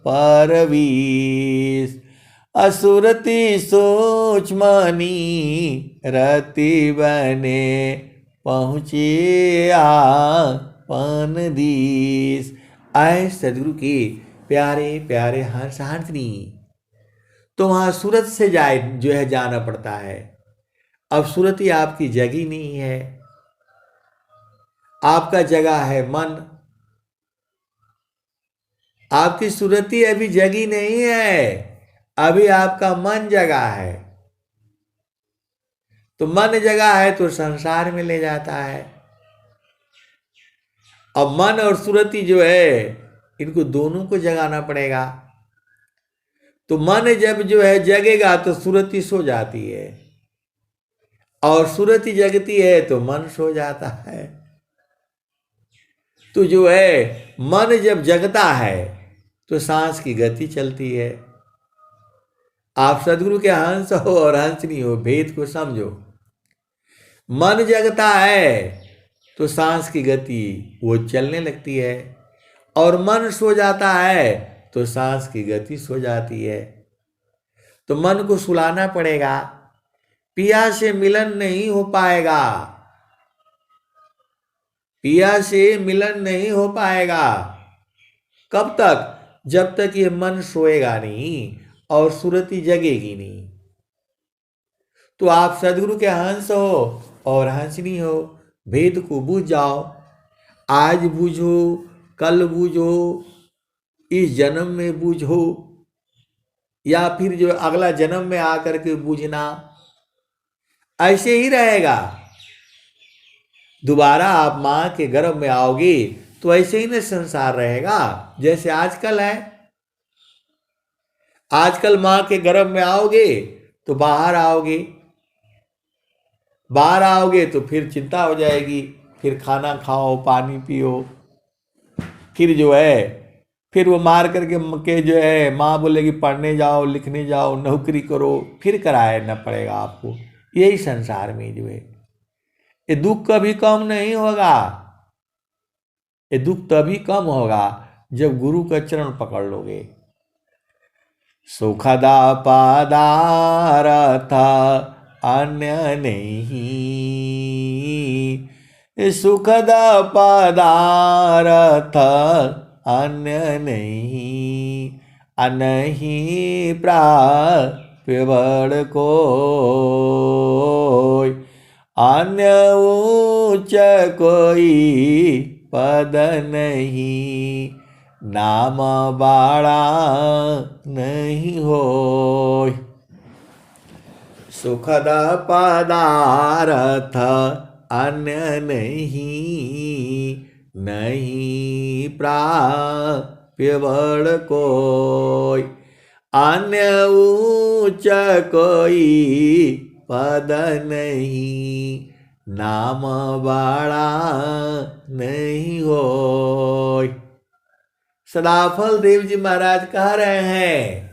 परवीस, असुरति सूक्ष्मनी रति बने पहुँचे आपन दीस। आए सदगुरु के प्यारे प्यारे हंस हंसनी, तो वहां सूरत से जाए जो है जाना पड़ता है। अब सूरत ही आपकी जगह नहीं है, आपका जगह है मन, आपकी सूरती अभी जगी नहीं है, अभी आपका मन जगा है। तो मन जगा है तो संसार में ले जाता है। अब मन और सुरति जो है इनको दोनों को जगाना पड़ेगा। तो मन जब जो है जगेगा तो सुरति सो जाती है, और सुरति जगती है तो मन सो जाता है। तो जो है मन जब जगता है तो सांस की गति चलती है। आप सदगुरु के हंस हो और हंसनी हो, भेद को समझो। मन जगता है तो सांस की गति वो चलने लगती है, और मन सो जाता है तो सांस की गति सो जाती है। तो मन को सुलाना पड़ेगा, पिया से मिलन नहीं हो पाएगा, पिया से मिलन नहीं हो पाएगा। कब तक? जब तक ये मन सोएगा नहीं और सुरति जगेगी नहीं। तो आप सदगुरु के हंस हो और हंसनी हो, भेद को बूझ जाओ। आज बूझो, कल बूझो, इस जन्म में बूझो, या फिर जो अगला जन्म में आकर के बूझना, ऐसे ही रहेगा। दोबारा आप मां के गर्भ में आओगे तो ऐसे ही न संसार रहेगा जैसे आजकल है। आजकल मां के गर्भ में आओगे तो बाहर आओगे, बाहर आओगे तो फिर चिंता हो जाएगी, फिर खाना खाओ, पानी पियो, फिर जो है फिर वो मार करके जो है माँ बोलेगी पढ़ने जाओ, लिखने जाओ, नौकरी करो, फिर कराना पड़ेगा आपको। यही संसार में जो है ये दुख कभी कम नहीं होगा। ये दुख तभी कम होगा जब गुरु का चरण पकड़ लोगे। सुखदा पदारथ अन्य नहीं, सुखदा पदारथ अन्य नहीं, अनहि प्राप्य बड़ कोई, अन्य ऊंच कोई पद नहीं, नाम बाड़ा नहीं होय। सुखद पदारथ अन्य नहीं, नहीं प्राप्य बड़ कोई, अन्य ऊंच कोई पद नहीं, नाम बाड़ा नहीं होय। सदाफल देव जी महाराज कह रहे हैं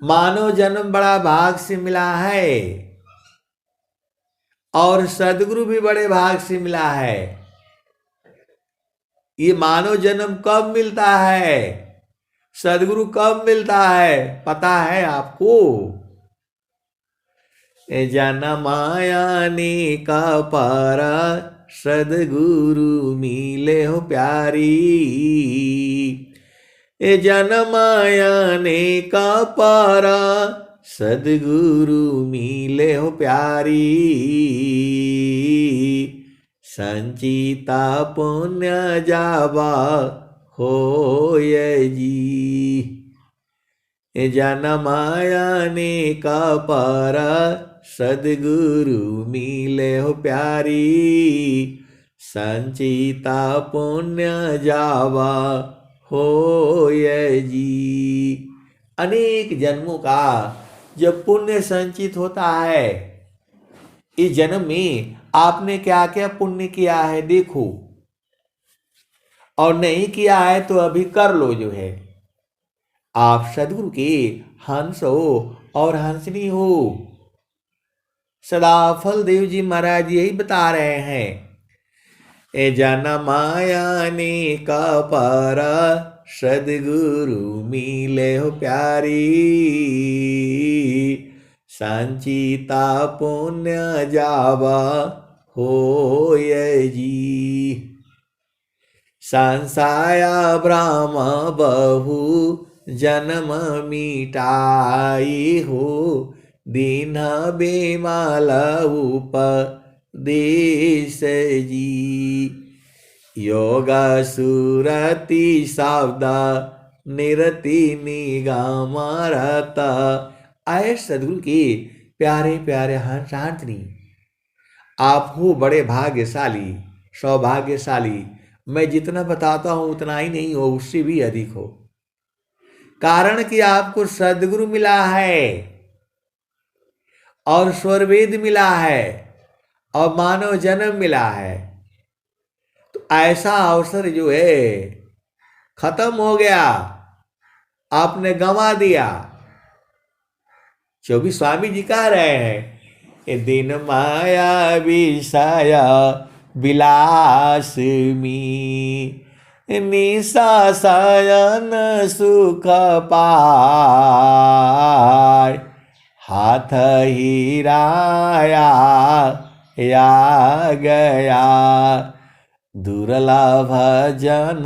मानव जन्म बड़ा भाग से मिला है, और सदगुरु भी बड़े भाग से मिला है। ये मानव जन्म कब मिलता है, सदगुरु कब मिलता है, पता है आपको? जनमायाने का पारा सदगुरु मिले हो प्यारी, जनमायाने का पारा सदगुरु मिले हो प्यारी, संचिता पुण्य जावा होय जी। जनमायाने का पारा सदगुरु मिले हो प्यारी, संचिता पुण्य जावा होय जी। अनेक जन्मों का जब पुण्य संचित होता है, इस जन्म में आपने क्या क्या पुण्य किया है देखो, और नहीं किया है तो अभी कर लो। जो है आप सदगुरु के हंस हो और हंसनी हो। सदाफल देव जी महाराज यही बता रहे हैं, ए जनमायाने का पारा सदगुरु मिले हो प्यारी, संचिता पुण्य जावा होय जी। संसाया ब्रह्म बहु जन्म मिटाई हो, दीन बेमाल उपदेश जी। योग सुरति शब्द निरति निगम रत। आए सदगुरु की प्यारे प्यारे हंसांतनी, आप हो बड़े भाग्यशाली, सौभाग्यशाली। मैं जितना बताता हूं उतना ही नहीं हो, उससे भी अधिक हो। कारण कि आपको सदगुरु मिला है और स्वरवेद मिला है और मानव जन्म मिला है। तो ऐसा अवसर जो है खत्म हो गया, आपने गंवा दिया। 24 स्वामी जी कह रहे हैं, ये दिन माया विषय विलास में, निशा शयन सुख पाय, हाथ हिराया या गया, दुर्लभ जन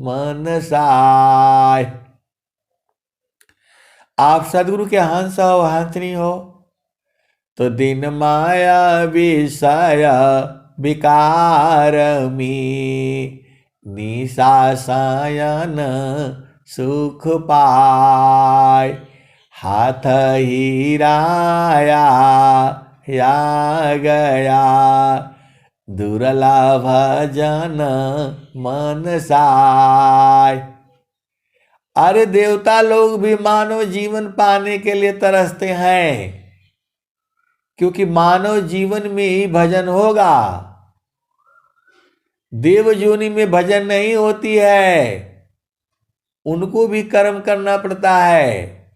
मन साय। आप सदगुरु के हंस हो, हंसनी हो, तो दिन माया विषय विकार में, निशा शयन सुख पाय, हाथ हिराया या गया, दुर्लभ जन मन साय। अरे देवता लोग भी मानव जीवन पाने के लिए तरसते हैं, क्योंकि मानव जीवन में ही भजन होगा। देव योनि में भजन नहीं होती है, उनको भी कर्म करना पड़ता है।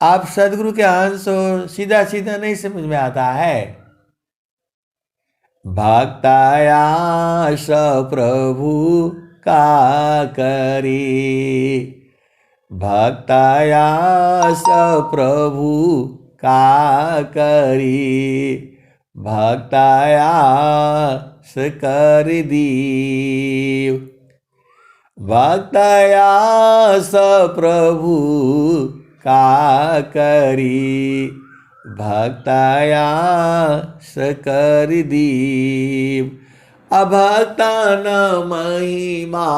आप सदगुरु के हंस हो, सीधा सीधा नहीं समझ में आता है। भक्तायास प्रभु का करे, भक्तायास प्रभु का करी, भक्तायास कर दीव, भक्तायास प्रभु का करी, भक्तायास कर दीव। अभक्ता न महिमा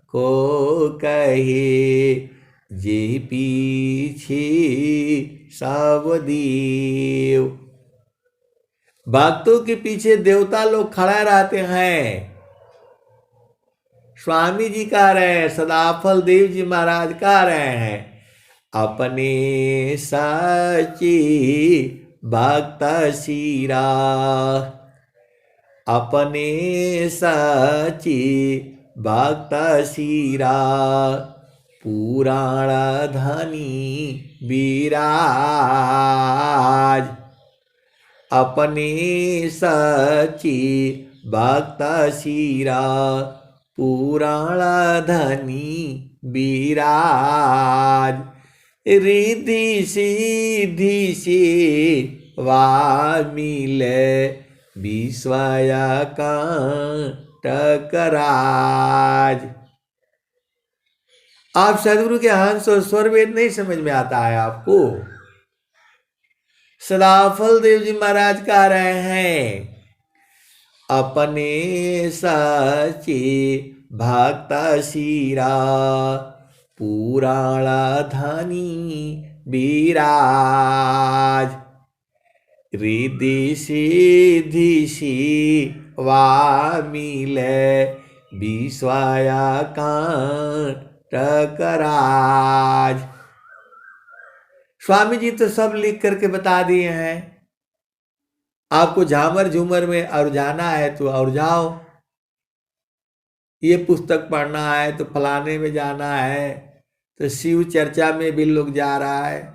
को कहे, जे पीछे सब देव। भक्तों के पीछे देवता लोग खड़ा रहते हैं। स्वामी जी कह रहे हैं, सदाफल देव जी महाराज कह रहे हैं, अपने सची भक्त सीरा, अपने सची भक्त सीरा, पुराण धनी विराज। अपने सची भक्त सीरा, पुराण धनी विराज। रिद्धि सिद्धि से वा मिले, विस्मया कंटकराज। आप सदगुरु के हंस और स्वरवेद नहीं समझ में आता है आपको। सदाफल देव जी महाराज कह रहे हैं, अपने सची भक्त सीरा, पुराण धनी विराज। रिद्धि सिद्धि वा मिले, विस्मया कंटकराज। स्वामी जी तो सब लिख करके बता दिए हैं। आपको झामर झूमर में और जाना है तो और जाओ, ये पुस्तक पढ़ना है तो फलाने में जाना है, तो शिव चर्चा में भी लोग जा रहा है।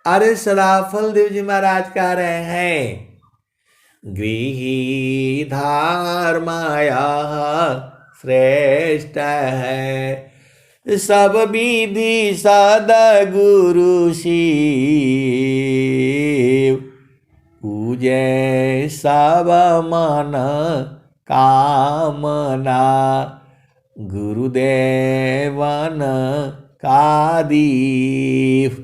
अरे सदाफल देव जी महाराज कह रहे हैं, गृही धर्माया श्रेष्ठ है, सब विधि सदगुरु शिव, पूजे सब मन कामना, गुरुदेवन का दीप।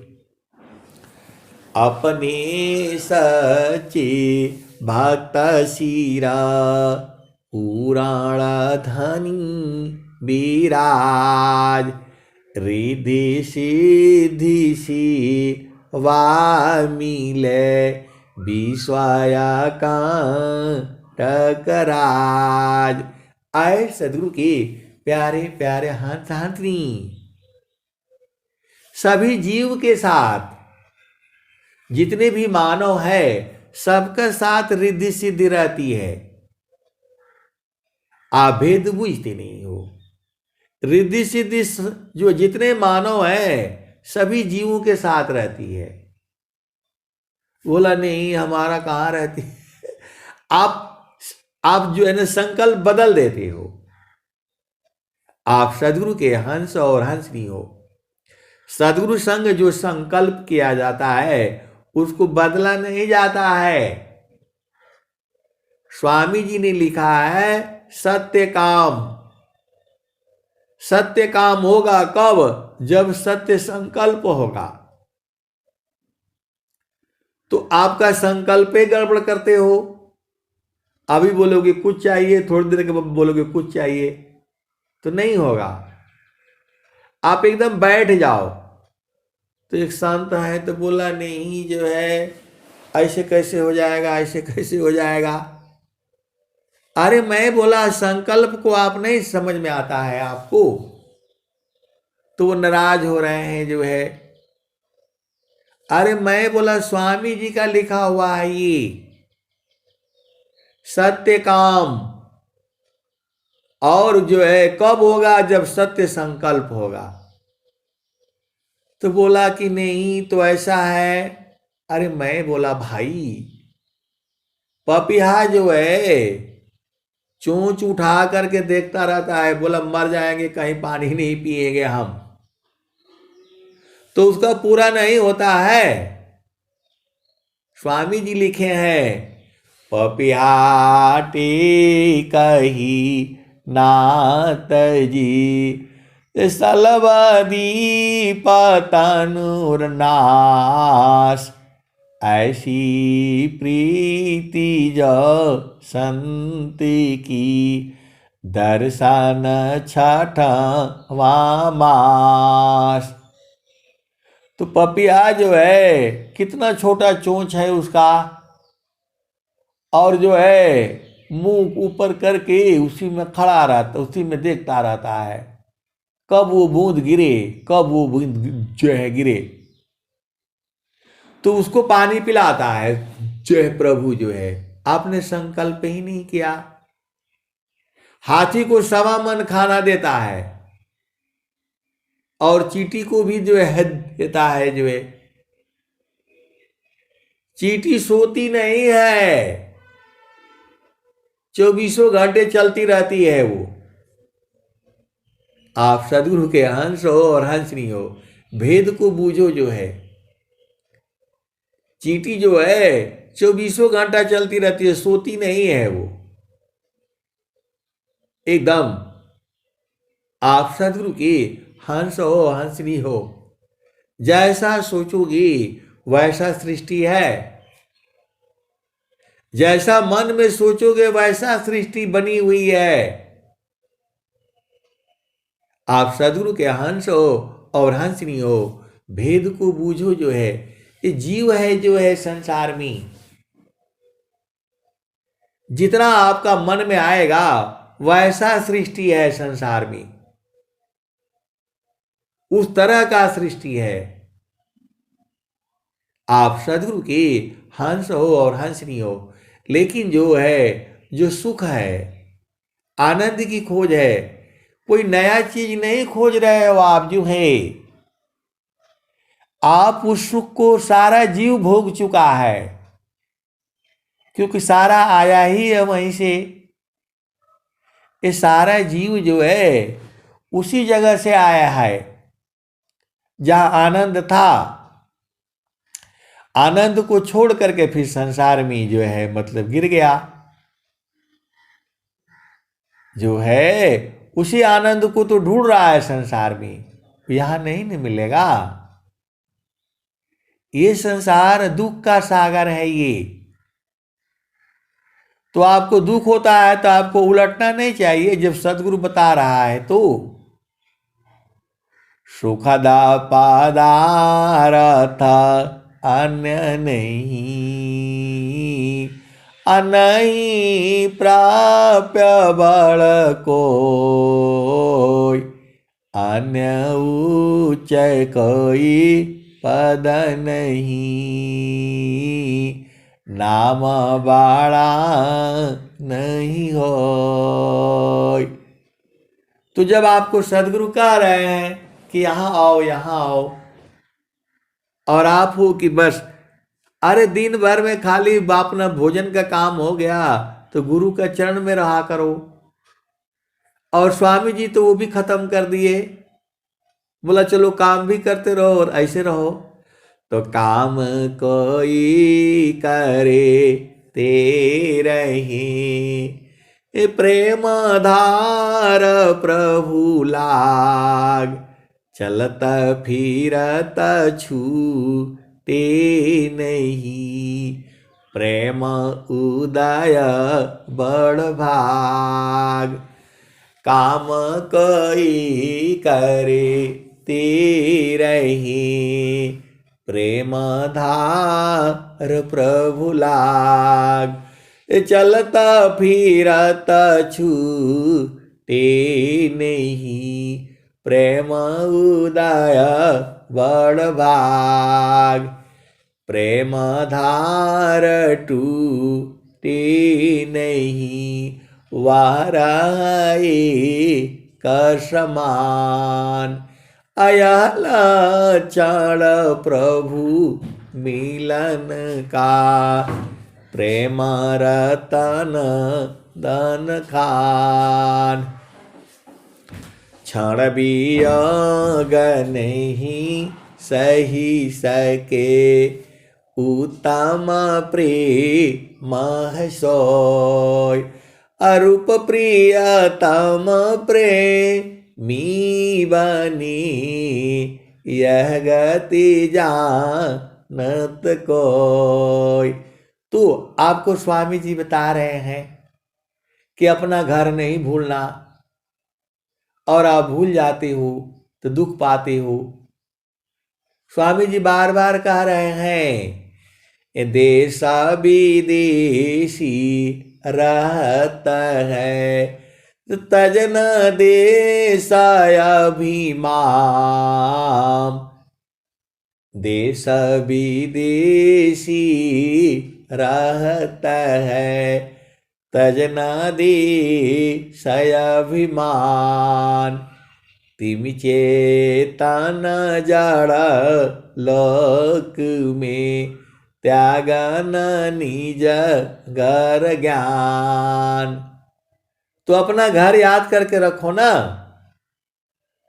अपने सच्चे भक्त शिरा पुराण धनी विराज। रिद्धि सिद्धि वा मिले विश्वया का टकराज। आए सदगुरु के प्यारे प्यारे हंस हंसनी सभी जीव के साथ जितने भी मानव है सबके साथ रिद्धि सिद्धि रहती है। आप भेद बूझते नहीं हो। रिद्धि सिद्धि जो जितने मानव हैं सभी जीवों के साथ रहती है। बोला नहीं हमारा कहाँ रहती है। आप जो है ना संकल्प बदल देते हो। आप सदगुरु के हंस और हंसनी हो। सदगुरु संग जो संकल्प किया जाता है उसको बदला नहीं जाता है। स्वामी जी ने लिखा है सत्य काम। सत्य काम होगा कब? जब सत्य संकल्प होगा। तो आपका संकल्प ही गड़बड़ करते हो। अभी बोलोगे कुछ चाहिए, थोड़ी देर के बाद बोलोगे कुछ चाहिए, तो नहीं होगा। आप एकदम बैठ जाओ। तो एक शांत है तो बोला नहीं जो है ऐसे कैसे हो जाएगा, ऐसे कैसे हो जाएगा। अरे मैं बोला संकल्प को आप नहीं समझ में आता है आपको, तो वो नाराज हो रहे हैं जो है। अरे मैं बोला स्वामी जी का लिखा हुआ है ये सत्य काम, और जो है कब होगा? जब सत्य संकल्प होगा। तो बोला कि नहीं तो ऐसा है। अरे मैं बोला भाई पपिहा जो है चोंच उठा करके देखता रहता है, बोला मर जाएंगे कहीं पानी नहीं पिएंगे हम, तो उसका पूरा नहीं होता है। स्वामी जी लिखे हैं पपिहाटी कही नात जी सलबदी पतनुर नाश। ऐसी प्रीति जो संति की दर्शन छठवां मास। तो पपिया जो है कितना छोटा चोंच है उसका, और जो है मुंह ऊपर करके उसी में खड़ा रहता, उसी में देखता रहता है कब वो बूंद गिरे, कब वो बूंद जो है गिरे, तो उसको पानी पिलाता है जो है प्रभु जो है। आपने संकल्प ही नहीं किया। हाथी को 1.25 मन खाना देता है और चींटी को भी जो है देता है जो है। चींटी सोती नहीं है, 24 घंटे चलती रहती है वो। आप सदगुरु के हंस हो और हंसनी हो, भेद को बूझो जो है। चींटी जो है 24 घंटा चलती रहती है, सोती नहीं है वो एकदम। आप सदगुरु की हंस हो हंसनी हो, जैसा सोचोगी वैसा सृष्टि है, जैसा मन में सोचोगे वैसा सृष्टि बनी हुई है। आप सदगुरु के हंस हो और हंसनी हो, भेद को बूझो जो है। ये जीव है जो है संसार में, जितना आपका मन में आएगा वैसा सृष्टि है संसार में, उस तरह का सृष्टि है। आप सदगुरु के हंस हो और हंसनी हो, लेकिन जो है जो सुख है, आनंद की खोज है, कोई नया चीज नहीं खोज रहे हो आप जो है। आप उस सुख को सारा जीव भोग चुका है, क्योंकि सारा आया ही है वहीं से। ये सारा जीव जो है उसी जगह से आया है जहां आनंद था। आनंद को छोड़ करके फिर संसार में जो है मतलब गिर गया जो है, उसी आनंद को तो ढूंढ रहा है संसार में, यहां नहीं मिलेगा। ये संसार दुख का सागर है ये। तो आपको दुख होता है तो आपको उलटना नहीं चाहिए जब सदगुरु बता रहा है तो। सुखदा पदारथ अन्य नहीं, अनही प्राप्य बल कोई, अन्य ऊंचे कोई पद नहीं, नाम बाड़ा नहीं हो। तो जब आपको सदगुरु कह रहे हैं कि यहां आओ यहां आओ, और आप हो कि बस अरे दिन भर में खाली अपना भोजन का काम हो गया तो गुरु का चरण में रहा करो, और स्वामी जी तो वो भी खत्म कर दिए, बोला चलो काम भी करते रहो और ऐसे रहो। तो काम कोई करे तेरे ही, प्रेम धार प्रभु लाग, चलत फिरत छूटे नहीं, प्रेम उदय बड़ भाग, काम कोई करे तेरे ही, प्रेम धार प्रभु लाग, चलता फिरत छूटे नहीं, प्रेम उदय बड़ भाग, प्रेम धार टूटे नहीं, वाराए कर समान, अयल चढ़ प्रभु मिलन का, प्रेम रतन दन खान, क्षण वियोग नहीं सही सके, उत्तम प्रेम सोय, अरूप प्रियतम प्रेमी बनी, यह गति जानत कोय। तो आपको स्वामी जी बता रहे हैं कि अपना घर नहीं भूलना, और आप भूल जाते हो तो दुख पाते हो। स्वामी जी बार बार कह रहे हैं देश विदेशी रहता है, तजन देश अभिमान, देश विदेशी रहता है, तजना देश अभिमान, तिमि चेतन जड़ लोक में, त्यागन निज घर ज्ञान। तो अपना घर याद करके रखो ना।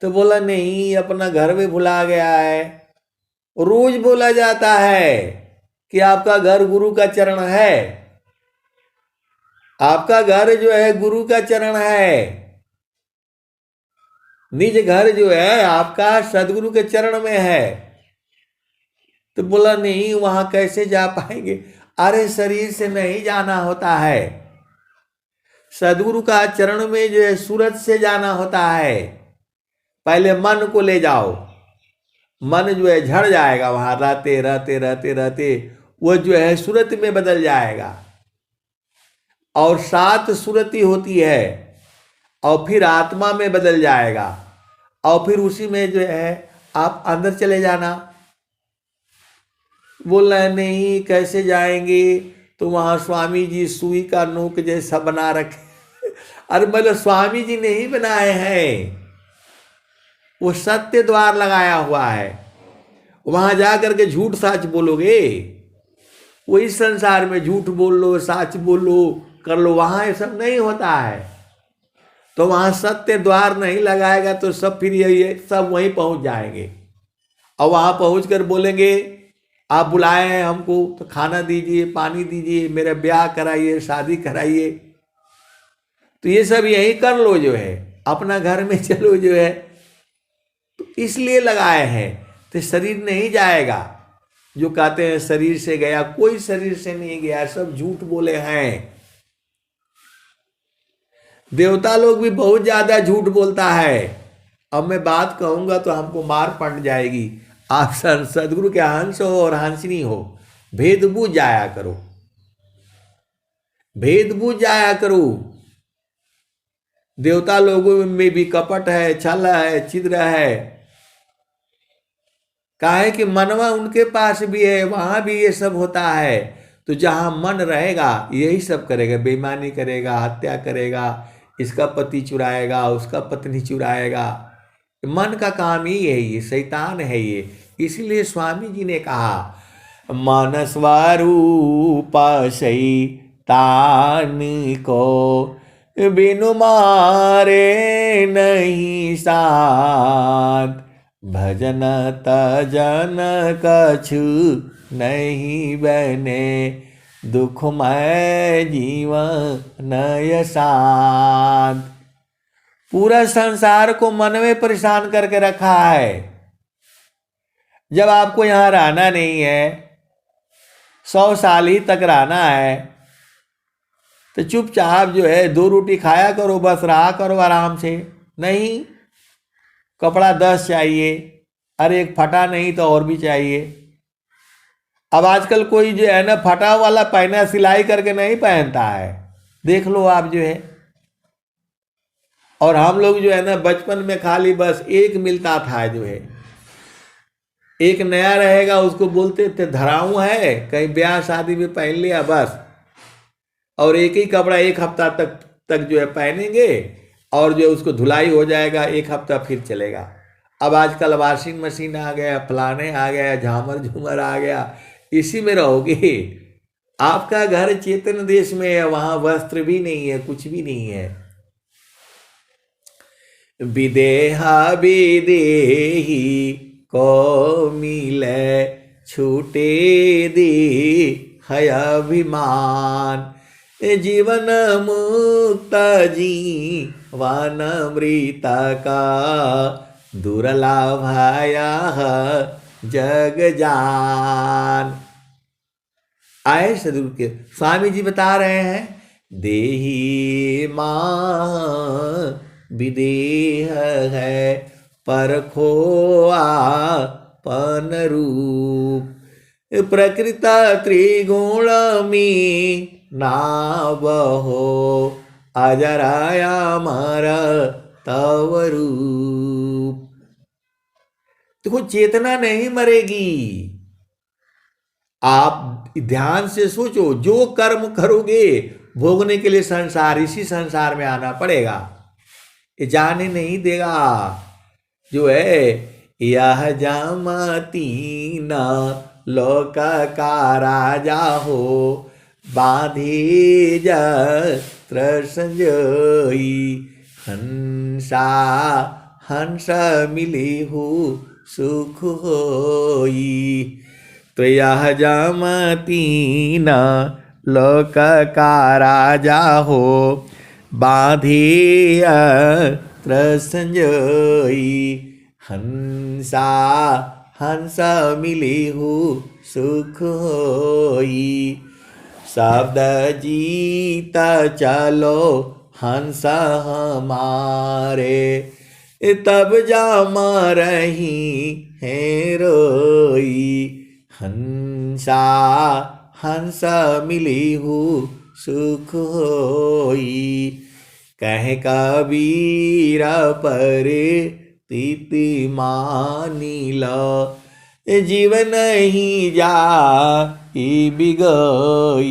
तो बोला नहीं, अपना घर भी भुला गया है। रोज बोला जाता है कि आपका घर गुरु का चरण है, आपका घर जो है गुरु का चरण है, निज घर जो है आपका सदगुरु के चरण में है। तो बोला नहीं, वहां कैसे जा पाएंगे? अरे शरीर से नहीं जाना होता है, सदगुरु का चरण में जो है सूरत से जाना होता है। पहले मन को ले जाओ, मन जो है झड़ जाएगा, वहां रहते रहते रहते रहते वो जो है सूरत में बदल जाएगा। और 7 सूरती होती है, और फिर आत्मा में बदल जाएगा, और फिर उसी में जो है आप अंदर चले जाना। बोल रहे नहीं कैसे जाएंगे? तो वहां स्वामी जी सुई का नोक जैसा बना रखे। अरे मतलब स्वामी जी नहीं बनाए हैं, वो सत्य द्वार लगाया हुआ है। वहां जा करके झूठ सच बोलोगे, वही संसार में झूठ बोल लो, सच बोलो, कर लो, वहां ये सब नहीं होता है। तो वहां सत्य द्वार नहीं लगाएगा तो सब फिर ये सब वहीं पहुंच जाएंगे, और वहां पहुंच कर बोलेंगे आप बुलाए हैं हमको तो खाना दीजिए, पानी दीजिए, मेरा ब्याह कराइए, शादी कराइए। तो ये सब यही कर लो जो है, अपना घर में चलो जो है, तो इसलिए लगाए हैं, तो शरीर नहीं जाएगा। जो कहते हैं शरीर से गया, कोई शरीर से नहीं गया, सब झूठ बोले हैं। देवता लोग भी बहुत ज्यादा झूठ बोलता है। अब मैं बात कहूंगा तो हमको मार पड़ जाएगी। आप सदगुरु के हंस हो और हंसनी हो, भेद बूझ जाया करो, भेद बूझ जाया करो। देवता लोगों में भी कपट है, छल है, छिद्र है। काहे कि मनवा उनके पास भी है, वहां भी ये सब होता है। तो जहां मन रहेगा यही सब करेगा, बेईमानी करेगा, हत्या करेगा, इसका पति चुराएगा, उसका पत्नी चुराएगा। मन का काम ही है, ये शैतान है ये। इसलिए स्वामी जी ने कहा, मन स्वरूप शैतान को बिनु मारे नहीं साथ, भजन तजन कछु नहीं बने, दुखमय जीवन यसाद। पूरा संसार को मन में परेशान करके रखा है। जब आपको यहां रहना नहीं है, 100 साल ही तक रहना है, तो चुपचाप जो है 2 रोटी खाया करो, बस रहा करो आराम से। नहीं, कपड़ा 10 चाहिए, अरे एक फटा नहीं तो और भी चाहिए। अब आजकल कोई जो है ना फटा वाला पहना, सिलाई करके नहीं पहनता है, देख लो आप जो है। और हम लोग जो है ना बचपन में खाली बस एक मिलता था जो है, एक नया रहेगा, उसको बोलते थे धराऊं है, कहीं ब्याह शादी में पहन लिया बस। और एक ही कपड़ा 1 हफ्ता तक जो है पहनेंगे, और जो उसको धुलाई हो जाएगा, 1 हफ्ता फिर चलेगा। अब आजकल वॉशिंग मशीन आ गया, फलाने आ गया, झामर झूमर आ गया, इसी में रहोगे। आपका घर चेतन देश में है, वहां वस्त्र भी नहीं है, कुछ भी नहीं है। विदेहा विदेही को मिले, छूटे दे है अभिमान, जीवन मुक्त जीवन मृत का, दुर्लभ जग जान। आए सदगुरु के स्वामी जी बता रहे हैं, देही मां विदेह है, परखोआ पन रूप, प्रकृत त्रिगुण में नाव हो, अजराया मर तव रूप। देखो चेतना नहीं मरेगी। आप ध्यान से सोचो, जो कर्म करोगे भोगने के लिए संसार, इसी संसार में आना पड़ेगा, ये जाने नहीं देगा। जो है यह जामतीन लोक का राजा हो, बांधे जत्र संजोई, हंसा हंस मिली हो सुख होई। तो यह जामतीन लोक का राजा हो, बांधे संजोई, हंसा हंस मिली हो सुख होई। शब्द जीत चलो हंस हमारे, तब जाम रही है रोई, हंसा हंस मिली हो सुख होई। कह कबीर पर तीति मानी लो, जीवन ही जा बिगोई,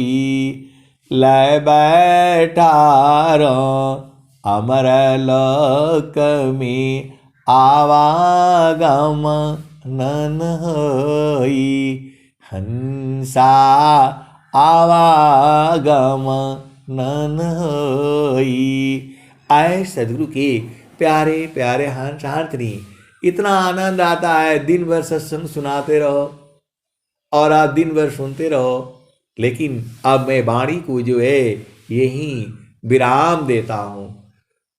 ले बैठार अमर लोक में, आवागम नन होई, हंसा आवागम नन होई। आए सदगुरु के प्यारे प्यारे हंस हारतनी, इतना आनंद आता है। दिन भर सत्संग सुनाते रहो और आप दिन भर सुनते रहो, लेकिन अब मैं वाणी को जो है यही विराम देता हूँ।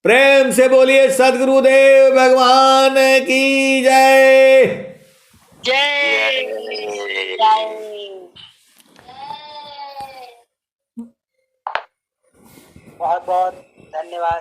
प्रेम से बोलिए सद्गुरुदेव भगवान की जय। जय बहुत बहुत धन्यवाद।